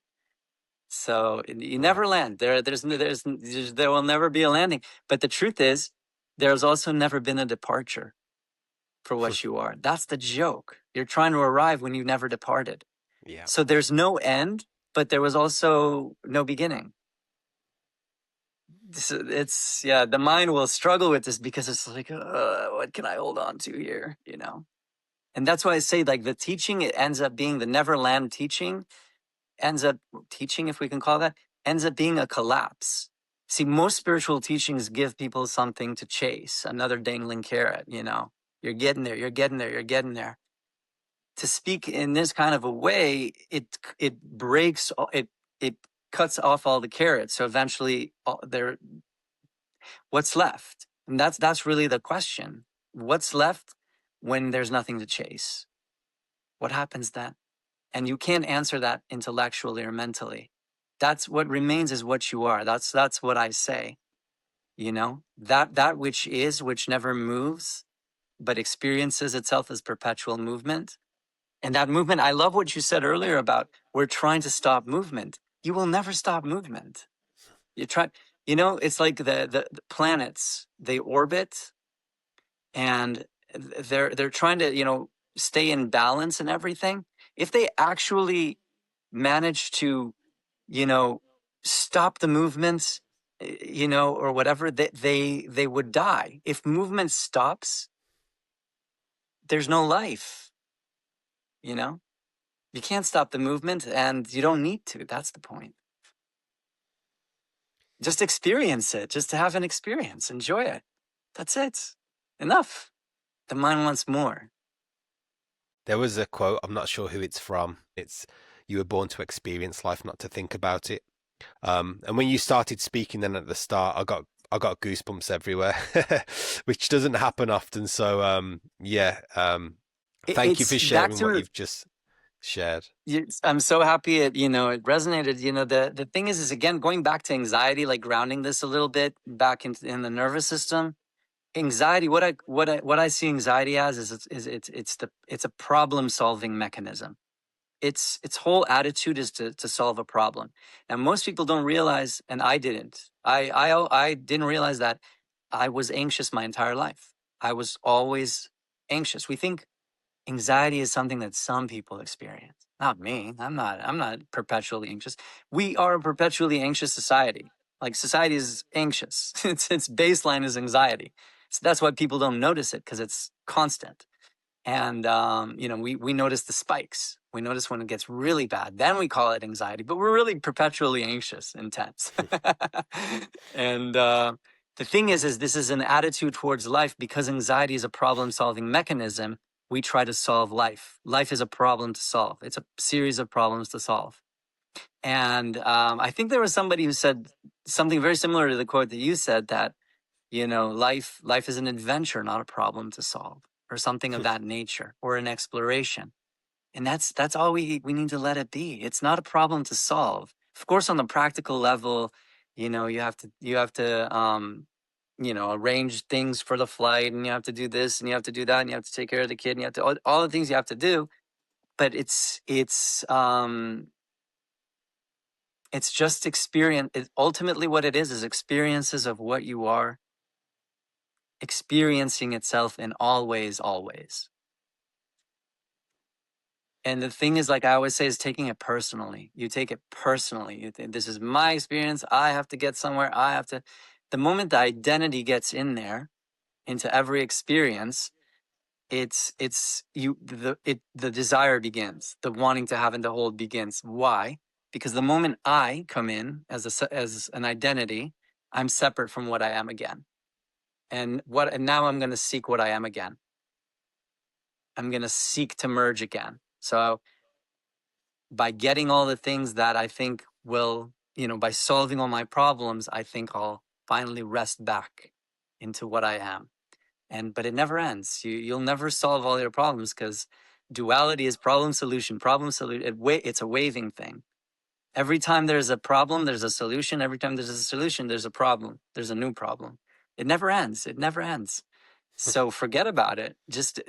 So you Right. never land. There will never be a landing. But the truth is, there's also never been a departure for what you are. That's the joke. You're trying to arrive when you never departed. Yeah. So there's no end, but there was also no beginning. It's yeah, the mind will struggle with this because it's like, what can I hold on to here? You know? And that's why I say like the teaching, it ends up being the Neverland teaching, ends up teaching, if we can call that, ends up being a collapse. See, most spiritual teachings give people something to chase, another dangling carrot, you know. You're getting there, you're getting there, you're getting there. To speak in this kind of a way, it breaks it cuts off all the carrots. So eventually, there, what's left? And that's really the question. What's left when there's nothing to chase? What happens then? And you can't answer that intellectually or mentally. That's what remains is what you are. That's what I say. You know, that which is, which never moves, but experiences itself as perpetual movement. And that movement, I love what you said earlier about we're trying to stop movement. You will never stop movement. You try, you know, it's like the planets, they orbit and they're trying to, you know, stay in balance and everything. If they actually manage to, you know, stop the movements, you know, or whatever, they would die. If movement stops, there's no life, you know? You can't stop the movement and you don't need to. That's the point. Just experience it, just to have an experience, enjoy it. That's it. Enough. The mind wants more. There was a quote, I'm not sure who it's from. It's, "You were born to experience life, not to think about it." And when you started speaking then at the start, I got goosebumps everywhere, which doesn't happen often. So yeah, thank you It's for back sharing what to, you've just shared. I'm so happy it, you know, it resonated. You know, the thing is again, going back to anxiety, like grounding this a little bit back in the nervous system. Anxiety, what I see anxiety as it's a problem solving mechanism. Its whole attitude is to solve a problem. And most people don't realize, and I didn't. I didn't realize that I was anxious my entire life. I was always anxious. We think anxiety is something that some people experience. Not me. I'm not perpetually anxious. We are a perpetually anxious society. Like society is anxious. Its baseline is anxiety. So that's why people don't notice it because it's constant. And you know, we notice the spikes. We notice when it gets really bad. Then we call it anxiety, but we're really perpetually anxious, intense. And the thing is this is an attitude towards life because anxiety is a problem-solving mechanism. We try to solve life. Life is a problem to solve. It's a series of problems to solve. And I think there was somebody who said something very similar to the quote that you said, that you know, life is an adventure, not a problem to solve, or something of that nature, or an exploration. And that's all we need to let it be. It's not a problem to solve. Of course, on the practical level, you know, you have to you know, arrange things for the flight, and you have to do this, and you have to do that, and you have to take care of the kid, and you have to all the things you have to do. But it's just experience. Ultimately, what it is experiences of what you are experiencing itself in all ways, always. And the thing is, like I always say, is taking it personally. You take it personally. You think, this is my experience. I have to get somewhere. I have to. The moment the identity gets in there, into every experience, the desire begins. The wanting to have and to hold begins. Why? Because the moment I come in as an identity, I'm separate from what I am again. And now I'm going to seek what I am again. I'm going to seek to merge again. So by getting all the things that I think will, you know, by solving all my problems, I think I'll finally rest back. into what I am. But it never ends. You'll never solve all your problems, because duality is problem solution, problem solution. It's a waving thing. Every time there's a problem, there's a solution. Every time there's a solution, there's a problem. There's a new problem. It never ends. It never ends. So forget about it. Just,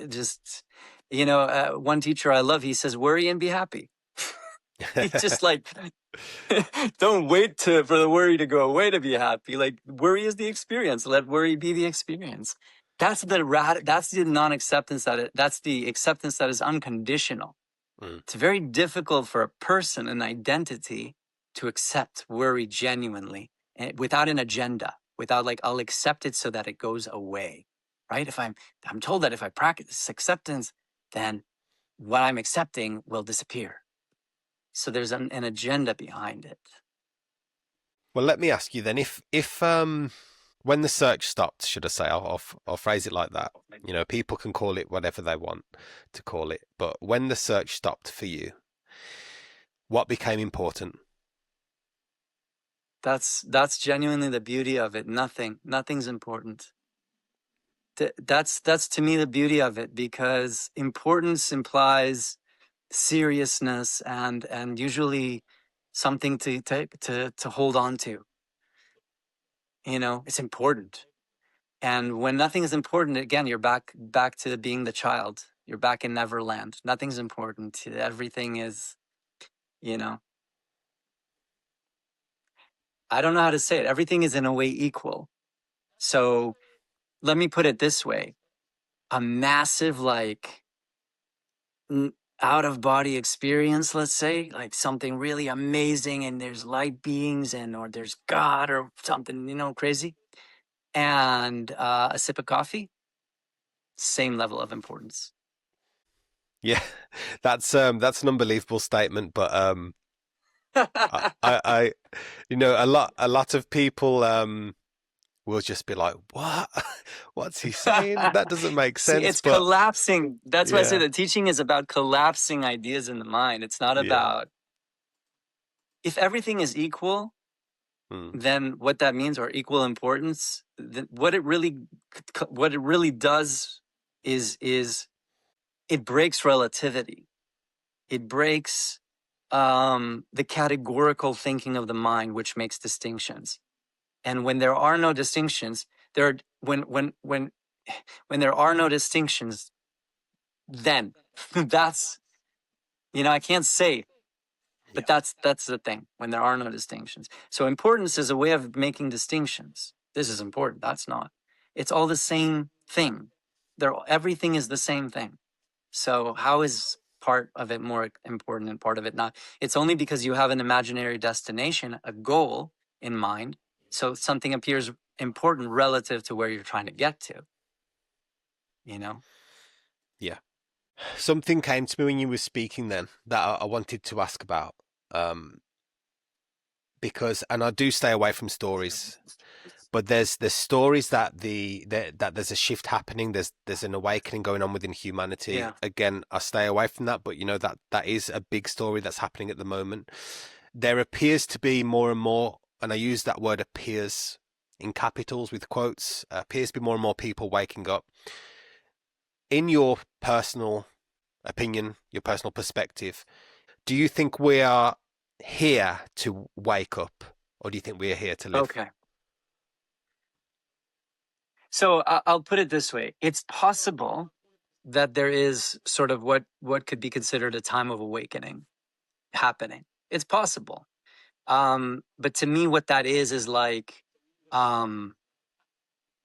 one teacher I love, he says, worry and be happy. He's just like, don't wait for the worry to go away to be happy. Like, worry is the experience. Let worry be the experience. That's the non-acceptance that's the acceptance that is unconditional. It's very difficult for a person, an identity, to accept worry genuinely, without an agenda, without like, I'll accept it so that it goes away, right? If I'm told that if I practice acceptance, then what I'm accepting will disappear. So there's an agenda behind it. Well, let me ask you then, if when the search stopped, should I say, I'll phrase it like that. You know, people can call it whatever they want to call it, but when the search stopped for you, what became important? That's genuinely the beauty of it. Nothing's important. That's to me the beauty of it, because importance implies seriousness and usually something to hold on to. It's important. And when nothing is important, again, you're back to being the child. You're back in Neverland. Nothing's important. Everything is, I don't know how to say it. Everything is in a way equal. So let me put it this way. A massive, like, out of body experience, let's say, like something really amazing, and there's light beings or there's God or something, crazy. And a sip of coffee, same level of importance. Yeah, that's an unbelievable statement, but I a lot of people will just be like, what? What's he saying? That doesn't make See, sense. it's But collapsing. That's why I say yeah, the teaching is about collapsing ideas in the mind. It's not yeah, about, if everything is equal, mm, then what that means, or equal importance, then what it really does is it breaks relativity. It breaks the categorical thinking of the mind, which makes distinctions. And when there are no distinctions, there are, when there are no distinctions, then that's, I can't say, but yeah, that's the thing, when there are no distinctions. So importance is a way of making distinctions. This is important, that's not. It's all the same thing. Everything is the same thing. So how is part of it more important and part of it not? It's only because you have an imaginary destination, a goal in mind. So something appears important relative to where you're trying to get to, you know? yeah. Something came to me when you were speaking then that I wanted to ask about. Um, because, and I do stay away from stories, but there's stories that there's a shift happening. There's an awakening going on within humanity. Yeah. Again, I stay away from that, but that is a big story that's happening at the moment. There appears to be more and more, and I use that word appears in capitals with quotes, appears to be more and more people waking up. In your personal opinion, your personal perspective, do you think we are here to wake up, or do you think we are here to live? Okay. So I'll put it this way. It's possible that there is sort of what could be considered a time of awakening happening. It's possible. But to me, what that is like, um,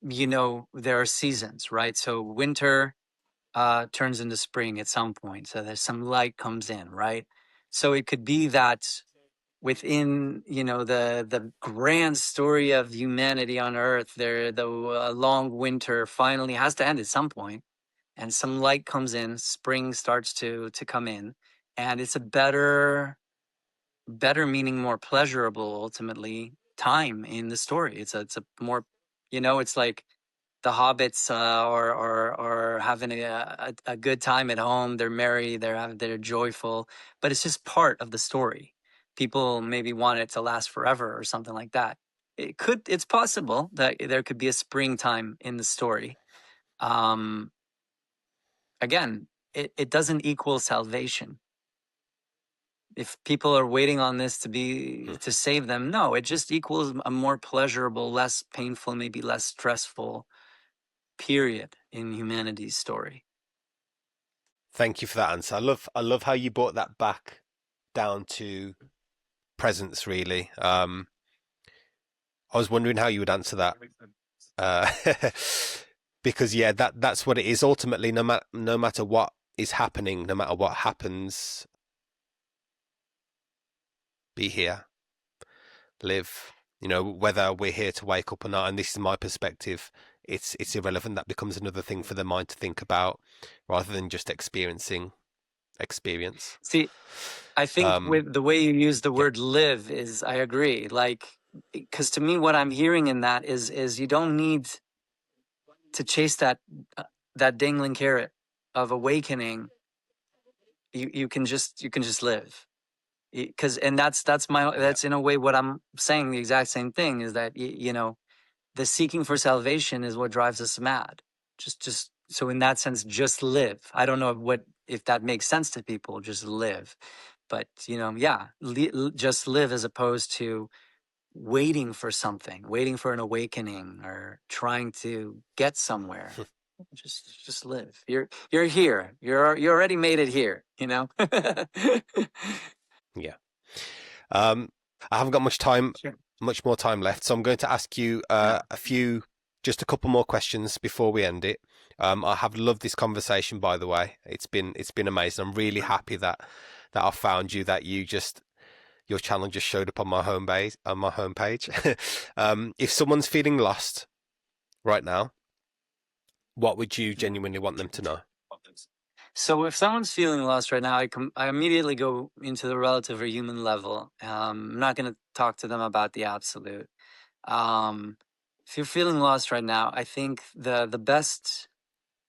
there are seasons, right? So winter turns into spring at some point. So there's some light comes in, right? So it could be that within, the grand story of humanity on Earth, the long winter finally has to end at some point, and some light comes in. Spring starts to come in, and it's a better meaning more pleasurable ultimately time in the story. It's a more, it's like the hobbits are having a good time at home. They're merry, they're joyful, but it's just part of the story. People maybe want it to last forever or something like that. it's possible that there could be a springtime in the story. Um, Again, it doesn't equal salvation. If people are waiting on this to save them, no, it just equals a more pleasurable, less painful, maybe less stressful period in humanity's story. Thank you for that answer. I love how you brought that back down to presence. Really, I was wondering how you would answer that, uh, because yeah, that's what it is ultimately. No matter what is happening, no matter what happens, be here, live. Whether we're here to wake up or not, and this is my perspective. It's irrelevant. That becomes another thing for the mind to think about, rather than just experiencing experience. See, I think Um, with the way you use the yeah, word live is, I agree. Like, because to me, what I'm hearing in that is you don't need to chase uh, that dangling carrot of awakening. You can just live. Because and yeah, that's in a way what I'm saying. The exact same thing is that the seeking for salvation is what drives us mad. Just so in that sense, just live. I don't know if that makes sense to people. Just live, but yeah, just live as opposed to waiting for something, waiting for an awakening, or trying to get somewhere. Just live. You're here. You already made it here. yeah. Um, I haven't got Sure. much more time left, so I'm going to ask you Yeah. just a couple more questions before we end it. I have loved this conversation, by the way. It's been amazing. I'm really happy that I found you. That your channel just showed up on my homepage. If someone's feeling lost right now, what would you genuinely want them to know? So if someone's feeling lost right now, I immediately go into the relative or human level. I'm not going to talk to them about the absolute. Um, if you're feeling lost right now, I think the best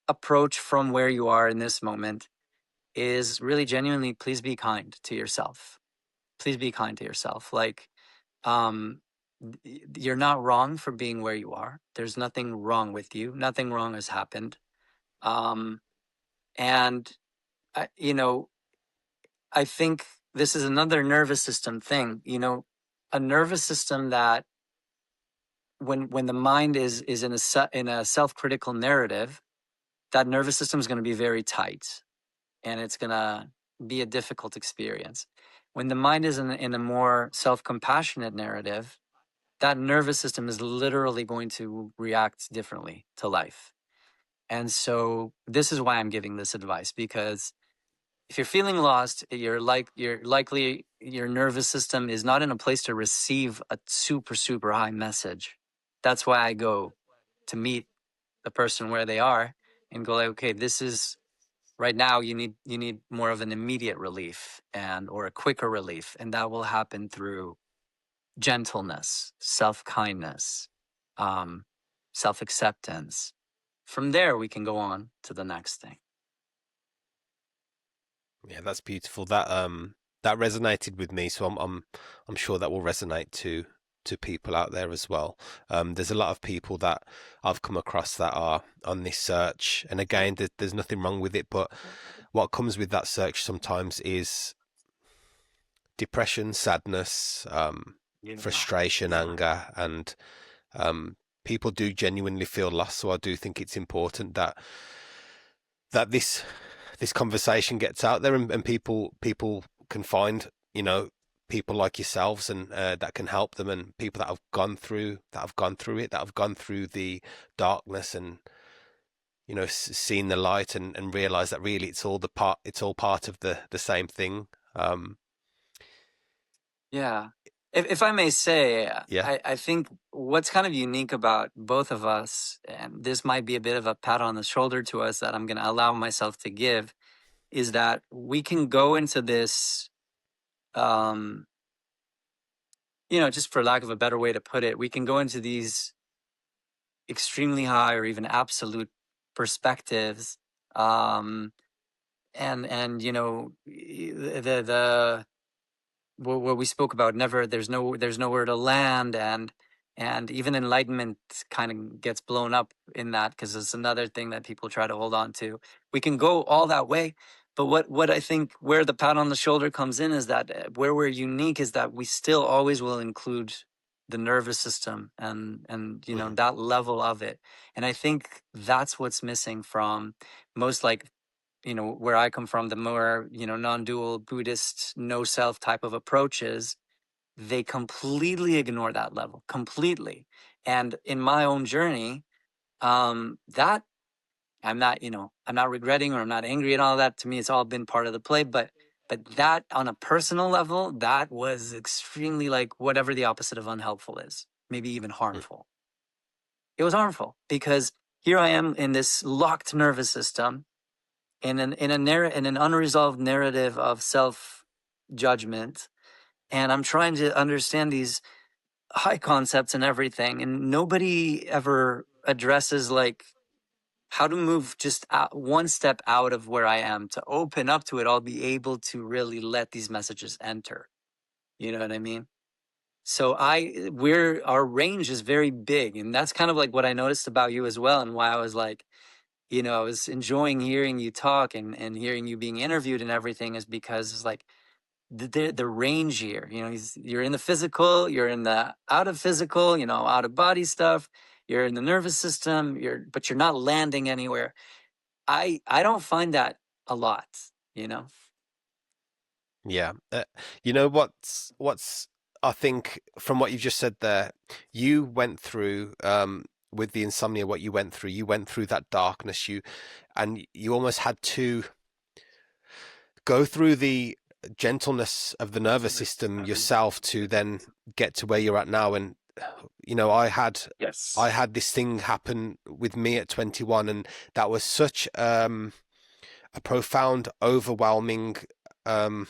approach from where you are in this moment is really genuinely, please be kind to yourself. Please be kind to yourself. Like, um, you're not wrong for being where you are. There's nothing wrong with you. Nothing wrong has happened. Um, and I, you know, I think this is another nervous system thing. A nervous system that when the mind is in a self-critical narrative, that nervous system is going to be very tight, and it's going to be a difficult experience. When the mind is in a more self-compassionate narrative, that nervous system is literally going to react differently to life. And so this is why I'm giving this advice, because if you're feeling lost, you're likely your nervous system is not in a place to receive a super, super high message. That's why I go to meet the person where they are and go like, okay, this is right now you need more of an immediate relief or a quicker relief. And that will happen through gentleness, self-kindness, um, self-acceptance. From there, we can go on to the next thing. Yeah, that's beautiful. That resonated with me, so I'm sure that will resonate to people out there as well. There's a lot of people that I've come across that are on this search, and again, there's nothing wrong with it, but what comes with that search sometimes is depression, sadness, Yeah. frustration, anger, and um, people do genuinely feel lost. So I do think it's important that this conversation gets out there, and people can find people like yourselves, and that can help them, and people that have gone through the darkness, and seen the light, and realize that really it's all part of the same thing. um Yeah. If I may say, yeah, I think what's kind of unique about both of us, and this might be a bit of a pat on the shoulder to us that I'm going to allow myself to give, is that we can go into this, um, just for lack of a better way to put it, we can go into these extremely high or even absolute perspectives, um, and the what we spoke about, never there's nowhere to land, and And even enlightenment kind of gets blown up in that, because it's another thing that people try to hold on to. We can go all that way, but what I think where the pat on the shoulder comes in is that where we're unique is that we still always will include the nervous system and you know Hmm. that level of it. And I think that's what's missing from most, like, you know, where I come from, the more, you know, non-dual Buddhist no self type of approaches, they completely ignore that level completely. And in my own journey, that I'm not, you know, I'm not regretting or I'm not angry and all that. To me, it's all been part of the play. But that on a personal level, that was extremely, like, whatever the opposite of unhelpful is, maybe even harmful. It was harmful because here I am in this locked nervous system, in an unresolved narrative of self judgment, and I'm trying to understand these high concepts and everything, and nobody ever addresses, like, how to move just one step out of where I am to open up to it. I'll be able to really let these messages enter. You know what I mean? So our range is very big, and that's kind of like what I noticed about you as well, and why I was like, you know, I was enjoying hearing you talk and hearing you being interviewed and everything, is because it's like the range here. You know, you're in the physical, you're in the out of physical, you know, out of body stuff. You're in the nervous system. But you're not landing anywhere. I don't find that a lot. You know. Yeah. You know what's I think from what you just said there, you went through with the insomnia what you went through that darkness, and you almost had to go through the gentleness of the nervous system yourself to then get to where you're at now. And you know, I Yes. had this thing happen with me at 21, and that was such a profound, overwhelming um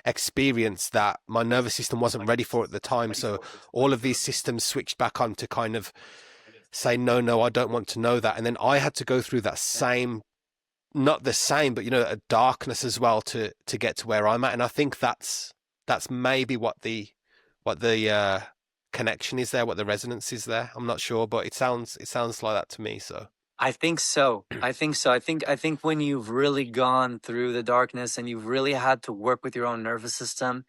experience that my nervous system wasn't ready for at the time. So all of these systems switched back on to kind of say, no, no, I don't want to know that. And then I had to go through that same, not the same, but you know, a darkness as well to get to where I'm at. And I think that's maybe what the connection is there, what the resonance is there. I'm not sure, but it sounds like that to me. So I think so. I think so. I think when you've really gone through the darkness and you've really had to work with your own nervous system,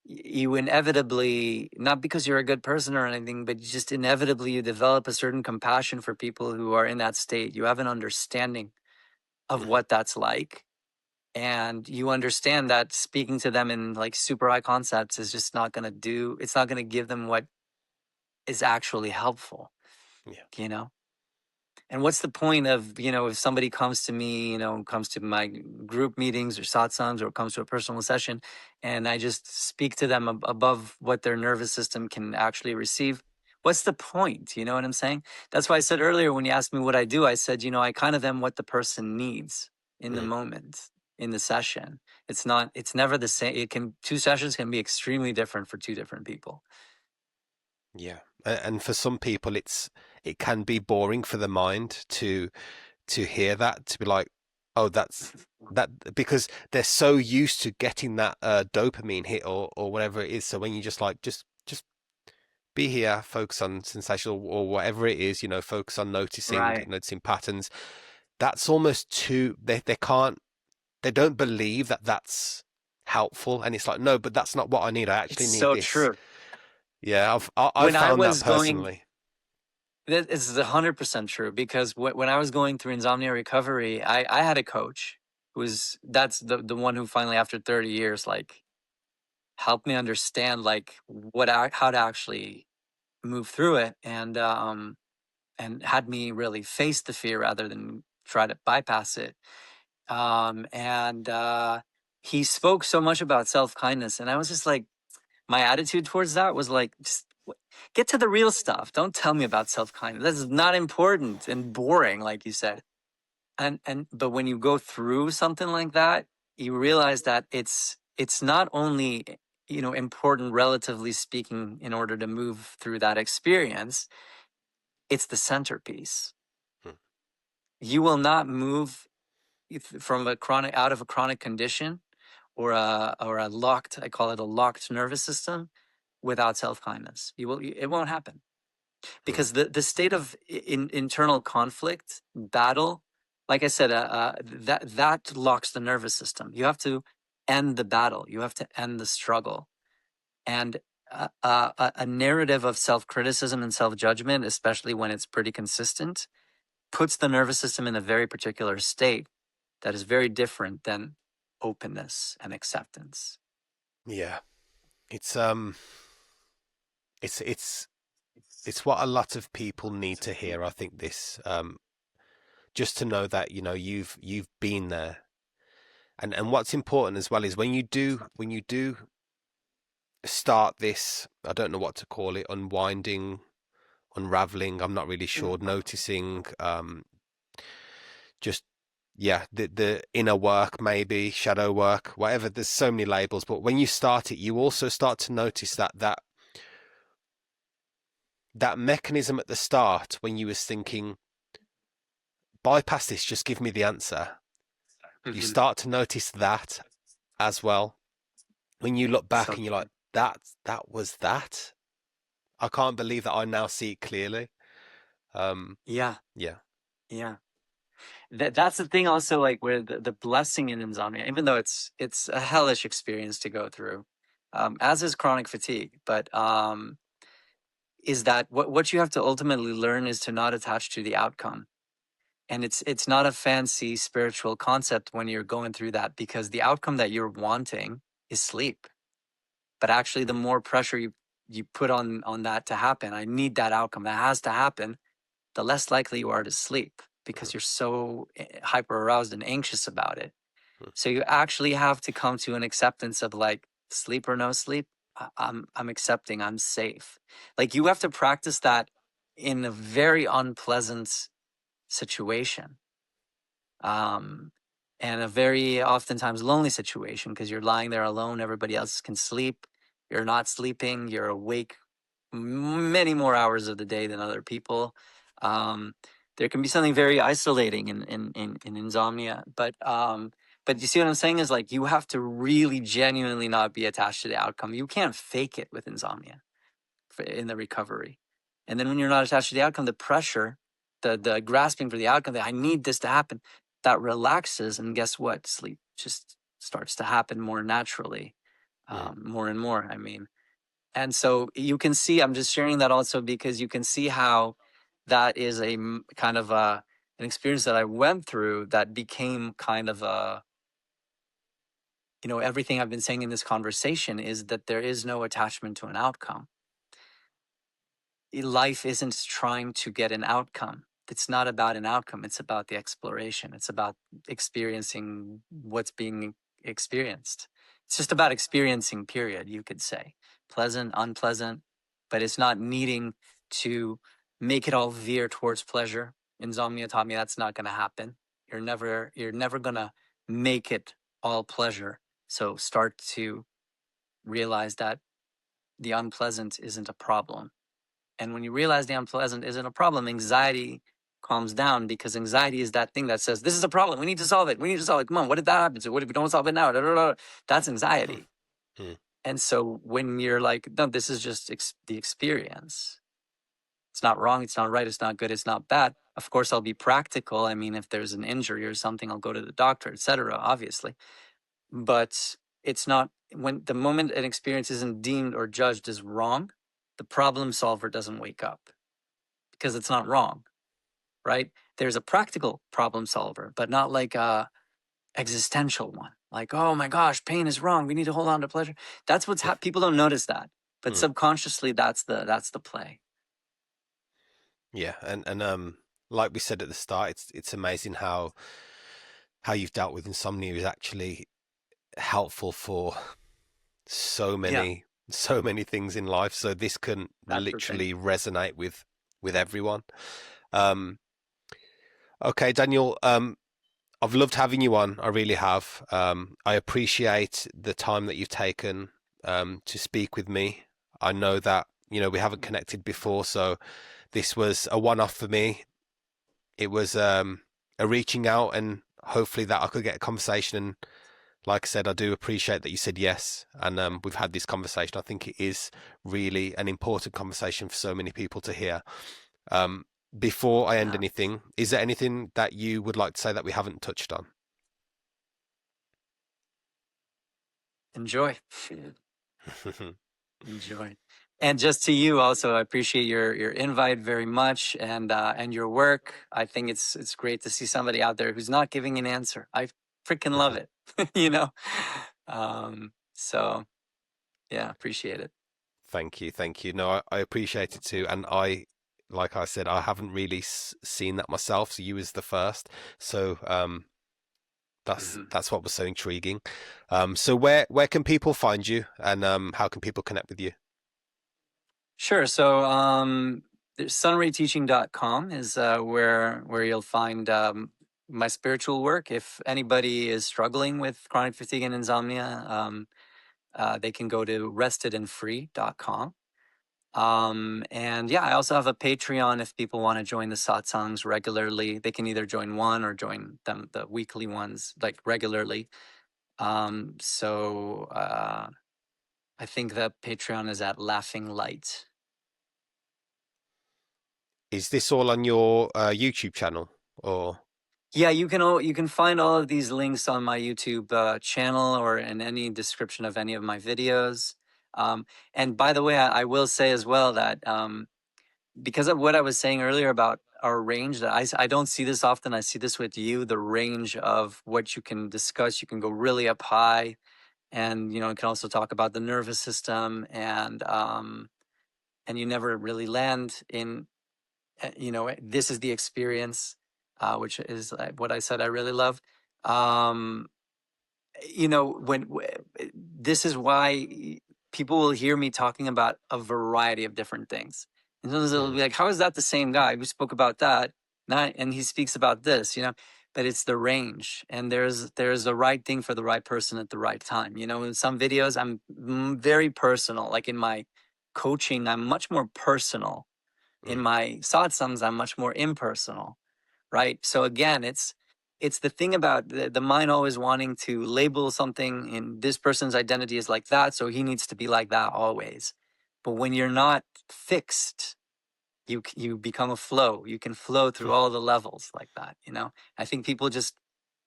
you inevitably, not because you're a good person or anything, but just inevitably you develop a certain compassion for people who are in that state. You have an understanding of mhm, what that's like. And you understand that speaking to them in, like, super high concepts is just not going to it's not going to give them what is actually helpful, yeah, you know? And what's the point of, you know, if somebody comes to me, you know, comes to my group meetings or satsangs, or comes to a personal session, and I just speak to them above what their nervous system can actually receive? What's the point? You know what I'm saying? That's why I said earlier, when you asked me what I do, I said, you know, I kind of am what the person needs in the mhm, moment, in the session. It's never the same. Two sessions can be extremely different for two different people. yeah. And for some people, it can be boring for the mind to hear that, to be like, oh, that's that, because they're so used to getting that dopamine hit or whatever it is. So when you just like just be here, focus on sensation or whatever it is, you know, focus on Right. noticing patterns. That's almost too. They don't believe that that's helpful, and it's like, no, but that's not what I need. I It's actually need so this. true. Yeah, I've When I found that was going personally. This is 100% true, because when I was going through insomnia recovery, I had a coach that's the one who finally, after 30 years, like, helped me understand, like, how to actually move through it, and had me really face the fear rather than try to bypass it. And he spoke so much about self-kindness, and I was just like, my attitude towards that was like, just get to the real stuff. Don't tell me about self-kindness. This is not important and boring, like you said. And but when you go through something like that, you realize that it's not only, you know, important relatively speaking in order to move through that experience, it's the centerpiece. Hmm. You will not move from out of a chronic condition, or a locked, I call it a locked nervous system, without self-kindness. It won't happen, Mm. because the state of internal conflict, battle, like I said, that locks the nervous system. You have to end the battle. You have to end the struggle. And a narrative of self-criticism and self-judgment, especially when it's pretty consistent, puts the nervous system in a very particular state that is very different than openness and acceptance. Yeah, it's it's it's it's what a lot of people need to hear. I think this, just to know that you've been there, and what's important as well is when you do start this, I don't know what to call it, unwinding, unraveling, I'm not really sure, noticing, just, yeah, the inner work, maybe shadow work, whatever. There's so many labels, but when you start it, you also start to notice that mechanism at the start when you was thinking, bypass this, just give me the answer. You Mm-hmm. start to notice that as well. When you look back So and you're true. like, that was that. I can't believe that I now see it clearly. Um, Yeah, yeah. yeah. That's the thing also, like, where the blessing in insomnia, even though it's a hellish experience to go through, as is chronic fatigue, but is that what you have to ultimately learn is to not attach to the outcome. And it's not a fancy spiritual concept when you're going through that, because the outcome that you're wanting is sleep. But actually, the Mm, more pressure you put on that to happen, I need that outcome, that has to happen, the less likely you are to sleep, mm, because you're so hyper aroused and anxious about it. mm, So you actually have to come to an acceptance of, like, sleep or no sleep. I'm accepting. I'm safe. Like, you have to practice that in a very unpleasant situation, um, and a very oftentimes lonely situation, because you're lying there alone. Everybody else can sleep. You're not sleeping. You're awake many more hours of the day than other people. Um, there can be something very isolating in insomnia, but you see what I'm saying is, like, you have to really genuinely not be attached to the outcome. You can't fake it with insomnia in the recovery. And then when you're not attached to the outcome, the pressure, the grasping for the outcome, that I need this to happen, that relaxes, and guess what? Sleep just starts to happen more naturally, mm. more and more. I mean, and so you can see, I'm just sharing that also because you can see how that is kind of an experience that I went through that became kind of a, everything I've been saying in this conversation is that there is no attachment to an outcome. Life isn't trying to get an outcome. It's not about an outcome. It's about the exploration. It's about experiencing what's being experienced. It's just about experiencing, period, you could say. Pleasant, unpleasant, but it's not needing to make it all veer towards pleasure. Insomnia taught me that's not going to happen. You're never going to make it all pleasure. So start to realize that the unpleasant isn't a problem. And when you realize the unpleasant isn't a problem, anxiety calms down, because anxiety is that thing that says, this is a problem. We need to solve it. We need to solve it. Come on. What did that happen to? What if we don't solve it now? Da, da, da. That's anxiety. Mm. And so when you're like, no, this is just the experience. It's not wrong. It's not right. It's not good. It's not bad. Of course, I'll be practical. I mean, if there's an injury or something, I'll go to the doctor, etc., obviously. But it's not, when the moment an experience isn't deemed or judged as wrong, the problem solver doesn't wake up, because it's not wrong, right? There's a practical problem solver, but not like a existential one. Like, oh my gosh, pain is wrong. We need to hold on to pleasure. That's what's people don't notice that, but Mm. subconsciously, that's the play. Yeah, and like we said at the start, it's amazing how you've dealt with insomnia is actually helpful for so Yeah, many so many things in life. So this can that's the thing. literally resonate with everyone. Um, okay, Daniel, I've loved having you on. I really have. I appreciate the time that you've taken to speak with me. I know that we haven't connected before, so this was a one-off for me. It was a reaching out, and hopefully that I could get a conversation like I said, I do appreciate that you said yes, and we've had this conversation. I think it is really an important conversation for so many people to hear. Before I end Yeah. anything, is there anything that you would like to say that we haven't touched on? Enjoy. Enjoy. And just to you also, I appreciate your invite very much, and your work. I think it's great to see somebody out there who's not giving an answer. I freaking love it. You know. So yeah, appreciate it. Thank you, thank you. No, I appreciate it too, and like I said, I haven't really seen that myself. So you was the first. So Mhm. that's what was so intriguing. So where can people find you, and how can people connect with you? Sure. So there's sunrayteaching.com is where you'll find my spiritual work. If anybody is struggling with chronic fatigue and insomnia, they can go to restedandfree.com. And yeah, I also have a Patreon if people want to join the satsangs regularly. They can either join one or join them the weekly ones like regularly. So I think that Patreon is at Laughing Light. Is this all on your YouTube channel, or? Yeah, you can find all of these links on my YouTube channel or in any description of any of my videos. And by the way, I will say as well that because of what I was saying earlier about our range, that I don't see this often. I see this with you, the range of what you can discuss. You can go really up high, and you can also talk about the nervous system, and you never really land in this is the experience, which is what I said I really love. Um, this is why people will hear me talking about a variety of different things. And sometimes they'll Mm, be like, how is that the same guy who spoke about that? Not, and he speaks about this. But it's the range, and there's the right thing for the right person at the right time. In some videos, I'm very personal. Like in my coaching, I'm much more personal. In mm. my satsangs, I'm much more impersonal, right? So again, it's the thing about the mind always wanting to label something in this person's identity is like that, so he needs to be like that always. But when you're not fixed, you become a flow. You can flow through all the levels like that. I think people just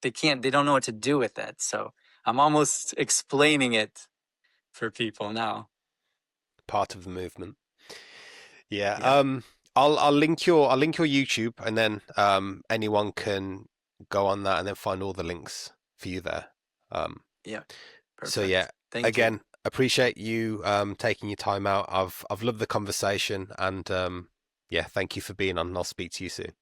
they don't know what to do with it. So I'm almost explaining it for people now. Part of the movement. Yeah. Yeah, I'll link your YouTube, and then anyone can go on that and then find all the links for you there. Um, yeah, so yeah, perfect. Thank you. again, appreciate you taking your time out. I've loved the conversation, and yeah, thank you for being on, and I'll speak to you soon.